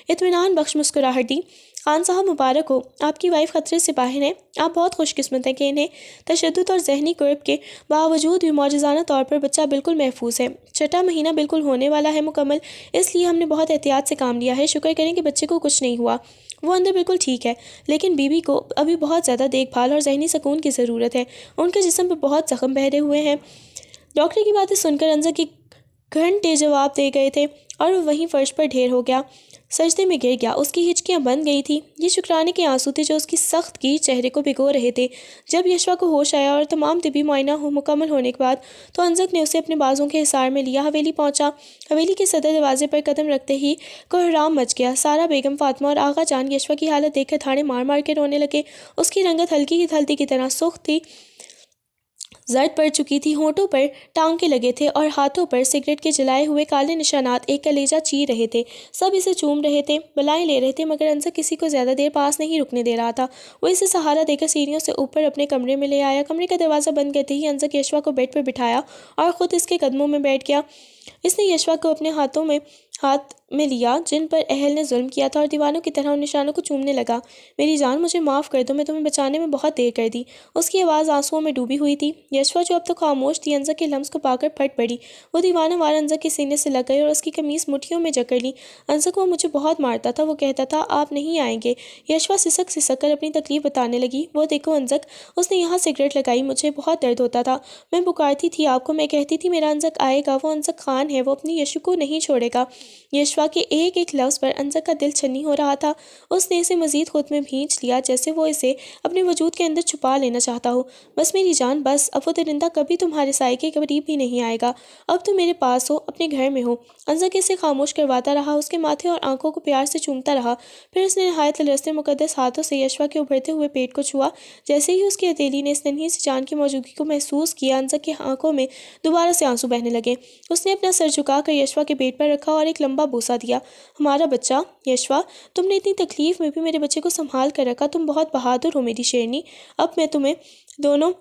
اطمینان بخش مسکراہٹ دی۔ خان صاحب مبارک ہو، آپ کی وائف خطرے سے باہر ہیں۔ آپ بہت خوش قسمت ہیں کہ انہیں تشدد اور ذہنی کرب کے باوجود بھی معجزانہ طور پر بچہ بالکل محفوظ ہے۔ چھٹا مہینہ بالکل ہونے والا ہے مکمل، اس لیے ہم نے بہت احتیاط سے کام لیا ہے۔ شکر کریں کہ بچے کو کچھ نہیں ہوا، وہ اندر بالکل ٹھیک ہے، لیکن بی بی کو ابھی بہت زیادہ دیکھ بھال اور ذہنی سکون کی ضرورت ہے، ان کے جسم پر بہت زخم بہرے ہوئے ہیں۔ ڈاکٹر کی باتیں سن کر انزک کے گھنٹے جواب دے گئے تھے اور وہ وہیں فرش پر ڈھیر ہو گیا، سجدے میں گر گیا۔ اس کی ہچکیاں بند گئی تھیں، یہ شکرانے کے آنسو تھے جو اس کی سخت کی چہرے کو بھگو رہے تھے۔ جب یشوا کو ہوش آیا اور تمام طبی معائنہ مکمل ہونے کے بعد تو انزک نے اسے اپنے بازوں کے حصار میں لیا، حویلی پہنچا۔ حویلی کے صدر دروازے پر قدم رکھتے ہی کوہرام مچ گیا۔ سارا بیگم، فاطمہ اور آغا جان یشوا کی حالت دیکھ کر دھاڑے مار مار کے رونے لگے۔ اس کی رنگت ہلکی کی تھلتی کی طرح سرخ تھی، زرد پڑ چکی تھی، ہونٹوں پر ٹانکے لگے تھے اور ہاتھوں پر سگریٹ کے جلائے ہوئے کالے نشانات ایک کلیجہ چیر رہے تھے۔ سب اسے چوم رہے تھے، بلائیں لے رہے تھے مگر انزک کسی کو زیادہ دیر پاس نہیں رکنے دے رہا تھا۔ وہ اسے سہارا دے کر سیڑھیوں سے اوپر اپنے کمرے میں لے آیا۔ کمرے کا دروازہ بند کرتے ہی انزک یشوا کو بیڈ پر بٹھایا اور خود اس کے قدموں میں بیٹھ گیا۔ اس نے یشوا کو اپنے ہاتھ میں لیا جن پر اہل نے ظلم کیا تھا اور دیوانوں کی طرح ان نشانوں کو چومنے لگا۔ میری جان، مجھے معاف کر دو، میں تمہیں بچانے میں بہت دیر کر دی۔ اس کی آواز آنسوؤں میں ڈوبی ہوئی تھی۔ یشوا جو اب تک خاموش تھی انزک کے لمس کو پا کر پھٹ پڑی۔ وہ دیوانہ وار انزک کے سینے سے لگ گئی اور اس کی قمیص مٹھیوں میں جکڑ لی۔ انزک، وہ مجھے بہت مارتا تھا، وہ کہتا تھا آپ نہیں آئیں گے۔ یشوا سسک سسک کر اپنی تکلیف بتانے لگی۔ وہ دیکھو انزک، اس نے یہاں سگریٹ لگائی، مجھے بہت درد ہوتا تھا، میں پکارتی تھی آپ کو، میں کہتی تھی میرا انزک آئے گا، وہ انزک خان ہے، وہ اپنی یشو کو نہیں چھوڑے گا۔ یشوا کے ایک ایک لفظ پر انزک کا دل چھنی ہو رہا تھا۔ اس نے اسے مزید خود میں بھینچ لیا، جیسے وہ اسے اپنے وجود کے اندر چھپا لینا چاہتا ہو۔ بس میری جان بس، اب وہ درندہ کبھی تمہارے سائے کے قریب بھی نہیں آئے گا۔ اب تم میرے پاس ہو، اپنے گھر میں ہو۔ انزک اسے خاموش کرواتا رہا، اس کے ماتھے اور آنکھوں کو پیار سے چومتا رہا۔ پھر اس نے نہایت لرزتے مقدس ہاتھوں سے یشوا کے ابھرتے ہوئے پیٹ کو چھوا۔ جیسے ہی اس کی ہتھیلی نے اس ننھی سی جان کی موجودگی کو محسوس کیا، انزک کی آنکھوں میں دوبارہ سے آنسو بہنے لگے۔ اس نے اپنا سر جھکا کر یشوا کے پیٹ پر رکھا اور ایک لمبا بوسہ دیا۔ ہمارا بچہ یشوا، تم نے اتنی تکلیف میں بھی میرے بچے کو سنبھال کر رکھا، تم بہت بہادر ہو میری شیرنی۔ اب میں تمہیں دونوں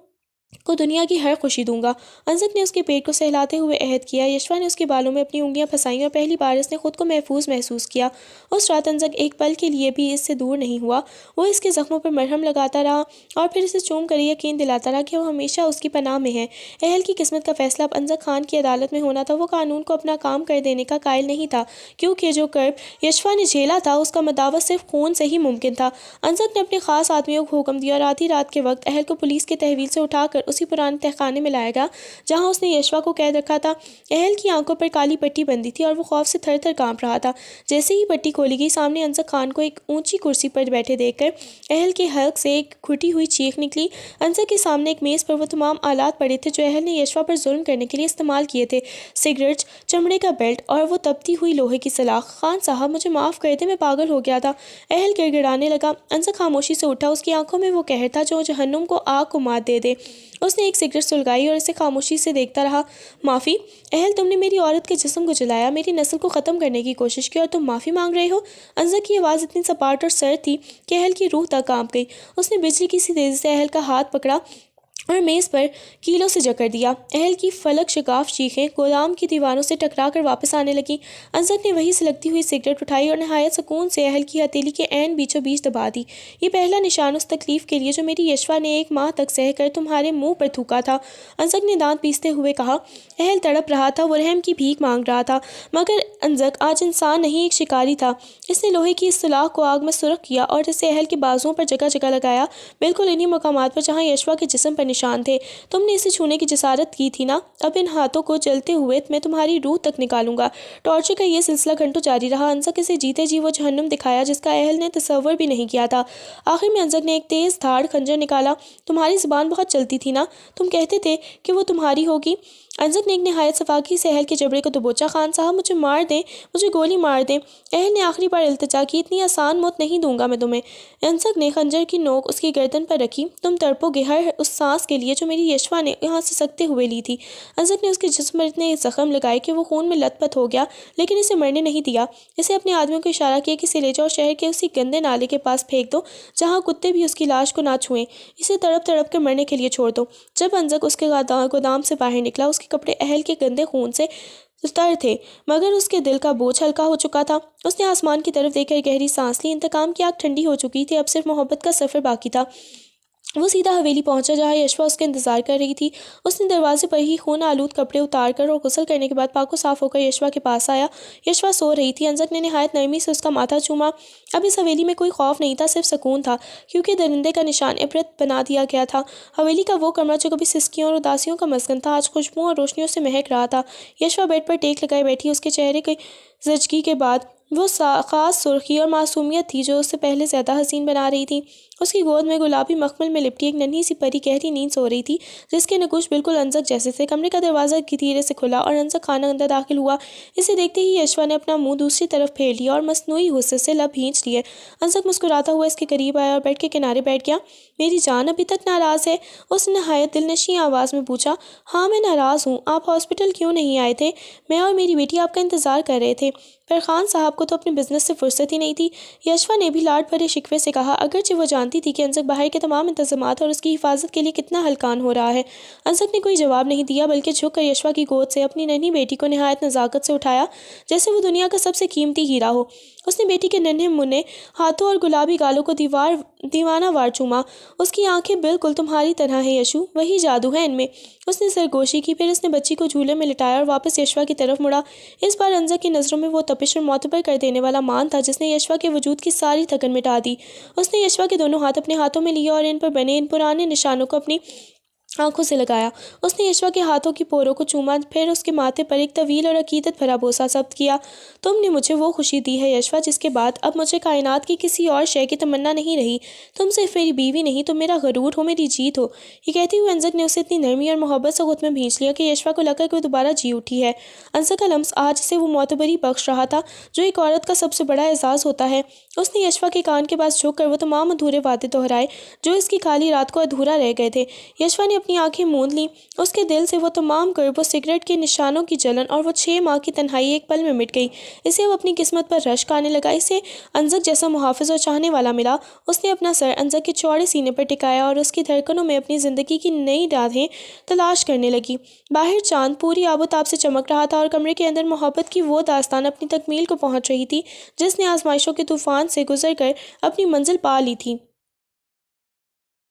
کو دنیا کی ہر خوشی دوں گا۔ انزک نے اس کے پیٹ کو سہلاتے ہوئے عہد کیا۔ یشوا نے اس کے بالوں میں اپنی انگلیاں پھنسائیں اور پہلی بار اس نے خود کو محفوظ محسوس کیا۔ اس رات انزک ایک پل کے لیے بھی اس سے دور نہیں ہوا۔ وہ اس کے زخموں پر مرہم لگاتا رہا اور پھر اسے چوم کر یقین دلاتا رہا کہ وہ ہمیشہ اس کی پناہ میں ہے۔ اہل کی قسمت کا فیصلہ اب انزک خان کی عدالت میں ہونا تھا۔ وہ قانون کو اپنا کام کر دینے کا قائل نہیں تھا، کیونکہ جو کرب یشوا نے جھیلا تھا اس کا مداوع صرف خون سے ہی ممکن تھا۔ انزک نے اپنے خاص آدمیوں کو حکم دیا اور آدھی رات کے وقت اہل کو پولیس کے تحویل سے اٹھا کر اسی پرانے تہخانے میں لایا گیا جہاں اس نے یشوا کو قید رکھا تھا۔ اہل کی آنکھوں پر کالی پٹی بندھی تھی اور وہ خوف سے تھر تھر کانپ رہا تھا۔ جیسے ہی پٹی کھولی گئی، سامنے انزک خان کو ایک اونچی کرسی پر بیٹھے دیکھ کر اہل کے حلق سے ایک گھٹی ہوئی چیخ نکلی۔ انزک کے سامنے ایک میز پر وہ تمام آلات پڑے تھے جو اہل نے یشوا پر ظلم کرنے کے لیے استعمال کیے تھے: سگریٹس، چمڑے کا بیلٹ اور وہ تپتی ہوئی لوہے کی سلاخ۔ خان صاحب، مجھے معاف کر دیں، میں پاگل ہو گیا تھا۔ اہل گڑ گڑانے لگا۔ انزک خاموشی سے اٹھا، اس کی آنکھوں میں وہ قہر تھا جو جہنم کو آگ کو مات دے دے۔ اس نے ایک سگریٹ سلگائی اور اسے خاموشی سے دیکھتا رہا۔ معافی؟ اہل، تم نے میری عورت کے جسم کو جلایا، میری نسل کو ختم کرنے کی کوشش کی اور تم معافی مانگ رہے ہو؟ انزک کی آواز اتنی سپاٹ اور سرد تھی کہ اہل کی روح تک کانپ گئی۔ اس نے بجلی کی سی تیزی سے اہل کا ہاتھ پکڑا اور میز پر کیلوں سے جکڑ دیا۔ اہل کی فلک شگاف چیخیں گودام کی دیواروں سے ٹکرا کر واپس آنے لگیں۔ انزک نے وہیں سے لگتی ہوئی سگریٹ اٹھائی اور نہایت سکون سے اہل کی ہتھیلی کے عین بیچوں بیچ دبا دی۔ یہ پہلا نشان اس تکلیف کے لیے جو میری یشوا نے 1 ماہ تک سہ کر تمہارے منہ پر تھوکا تھا۔ انزک نے دانت پیستے ہوئے کہا۔ اہل تڑپ رہا تھا، وہ رحم کی بھیک مانگ رہا تھا، مگر انزک آج انسان نہیں، ایک شکاری تھا۔ اس نے لوہے کی اس سلاخ کو آگ میں سرخ کیا اور اسے اہل کے بازوؤں پر جگہ جگہ لگایا، بالکل انہی مقامات پر جہاں یشوا کے جسم پر نشان تھے۔ تم نے اسے چھونے کی جسارت کی تھی نا؟ اب ان ہاتھوں کو جلتے ہوئے میں تمہاری روح تک نکالوں گا۔ ٹارچر کا یہ سلسلہ گھنٹوں جاری رہا۔ انزک اسے جیتے جی وہ جہنم دکھایا جس کا اہل نے تصور بھی نہیں کیا تھا۔ آخر میں انزک نے ایک تیز دھاڑ خنجر نکالا۔ تمہاری زبان بہت چلتی تھی نا؟ تم کہتے تھے کہ وہ تمہاری ہوگی۔ انزک نے ایک نہایت صفاقی سے اہل کے جبڑے کو دبوچا۔ خان صاحب، مجھے مار دیں، مجھے گولی مار دیں۔ اہل نے آخری بار التجا کی۔ اتنی آسان موت نہیں دوں گا میں تمہیں۔ انزک نے خنجر کی نوک اس کی گردن پر رکھی۔ تم تڑپو گے ہر اس سانس کے لیے جو میری یشوا نے یہاں سے سکتے ہوئے لی تھی۔ انزک نے اس کے جسم پر اتنے زخم لگائے کہ وہ خون میں لت پت ہو گیا، لیکن اسے مرنے نہیں دیا۔ اسے اپنے آدمیوں کو اشارہ کیا کہ اسے لے جاؤ، شہر کے اسی گندے نالے کے پاس پھینک دو جہاں کتے بھی اس کی لاش کو نہ چھوئیں۔ اسے تڑپ تڑپ کر مرنے کے لیے چھوڑ دو۔ جب انزک اس کے گودام سے باہر نکلا، اس کے کپڑے اہل کے گندے خون سے تر تھے، مگر اس کے دل کا بوجھ ہلکا ہو چکا تھا۔ اس نے آسمان کی طرف دیکھ کر گہری سانس لی۔ انتقام کی آگ ٹھنڈی ہو چکی تھی، اب صرف محبت کا سفر باقی تھا۔ وہ سیدھا حویلی پہنچا جہاں یشوا اس کا انتظار کر رہی تھی۔ اس نے دروازے پر ہی خون آلود کپڑے اتار کر اور غسل کرنے کے بعد پاک و صاف ہو کر یشوا کے پاس آیا۔ یشوا سو رہی تھی۔ انزک نے نہایت نرمی سے اس کا ماتھا چوما۔ اب اس حویلی میں کوئی خوف نہیں تھا، صرف سکون تھا، کیونکہ درندے کا نشان عبرت بنا دیا گیا تھا۔ حویلی کا وہ کمرہ جو کبھی سسکیوں اور اداسیوں کا مسکن تھا، آج خوشبوؤں اور روشنیوں سے مہک رہا تھا۔ یشوا بیڈ پر ٹیک لگائے بیٹھی، اس کے چہرے کی زچگی کے بعد وہ خاص سرخی اور معصومیت تھی جو اس سے پہلے زیادہ حسین بنا رہی تھی۔ اس کی گود میں گلابی مخمل میں لپٹی ایک ننھی سی پری گہری نیند سو رہی تھی، جس کے نقوش بالکل انزک جیسے تھے۔ کمرے کا دروازہ دھیرے سے کھلا اور انزک خانہ اندر داخل ہوا۔ اسے دیکھتے ہی یشوا نے اپنا منہ دوسری طرف پھیر لیا اور مصنوعی غصے سے لب بھینچ لیے۔ انزک مسکراتا ہوا اس کے قریب آیا اور بیڈ کے کنارے بیٹھ گیا۔ میری جان ابھی تک ناراض ہے؟ اس نے نہایت دلنشیں آواز میں پوچھا۔ ہاں، میں ناراض ہوں۔ آپ ہاسپٹل کیوں نہیں آئے تھے؟ میں اور میری بیٹی آپ کا انتظار کر رہے تھے، پر خان صاحب کو تو اپنے بزنس سے فرصت ہی نہیں تھی۔ یشوا نے بھی لاڈ بھرے شکوے سے کہا، اگرچہ وہ جانتی تھی کہ انزک باہر کے تمام انتظامات اور اس کی حفاظت کے لیے کتنا ہلکان ہو رہا ہے۔ انزک نے کوئی جواب نہیں دیا، بلکہ جھک کر یشوا کی گود سے اپنی ننھی بیٹی کو نہایت نزاکت سے اٹھایا، جیسے وہ دنیا کا سب سے قیمتی ہیرا ہو۔ اس نے بیٹی کے ننھے منھے ہاتھوں اور گلابی گالوں کو دیوانہ وار چوما۔ اس کی آنکھیں بالکل تمہاری طرح ہیں یشو، وہی جادو ہے ان میں۔ اس نے سرگوشی کی، پھر اس نے بچی کو جھولے میں لٹایا اور واپس یشوا کی طرف مڑا۔ اس بار انزک کی نظروں میں وہ تپش اور معتبر کر دینے والا مان تھا جس نے یشوا کے وجود کی ساری تھکن مٹا دی۔ اس نے یشوا کے دونوں ہاتھ اپنے ہاتھوں میں لیے اور ان پر بنے ان پرانے نشانوں کو اپنی آنکھوں سے لگایا۔ اس نے یشوا کے ہاتھوں کی پوروں کو چوما، پھر اس کے ماتھے پر ایک طویل اور عقیدت بھرا بوسہ ضبط کیا۔ تم نے مجھے وہ خوشی دی ہے یشوا جس کے بعد اب مجھے کائنات کی کسی اور شے کی تمنا نہیں رہی۔ تم صرف میری بیوی نہیں، تم میرا غرور ہو، میری جیت ہو۔ یہ کہتے ہوئے انزک نے اسے اتنی نرمی اور محبت سے خود میں بھینچ لیا کہ یشوا کو لگا کہ وہ دوبارہ جی اٹھی ہے۔ انزک کا لمس آج اسے وہ معتبری بخش رہا تھا جو ایک عورت کا سب سے بڑا اعزاز ہوتا ہے۔ اس نے یشوا کے کان کے پاس جھک کر وہ تمام ادھورے وعدے دہرائے جو اس کی خالی رات کو ادھورا رہ گئے تھے۔ یشوا نے اپنی آنکھیں موند لیں۔ اس کے دل سے وہ تمام کرب، وہ سگریٹ کے نشانوں کی جلن اور وہ 6 ماہ کی تنہائی ایک پل میں مٹ گئی۔ اسے اب اپنی قسمت پر رشک آنے لگا۔ اسے انزک جیسا محافظ اور چاہنے والا ملا۔ اس نے اپنا سر انزک کے چوڑے سینے پر ٹکایا اور اس کی دھڑکنوں میں اپنی زندگی کی نئی راہیں تلاش کرنے لگی۔ باہر چاند پوری آب و تاب سے چمک رہا تھا اور کمرے کے اندر محبت کی وہ داستان اپنی تکمیل کو پہنچ رہی تھی جس نے آزمائشوں کے طوفان سے گزر کر اپنی منزل پا لی تھی۔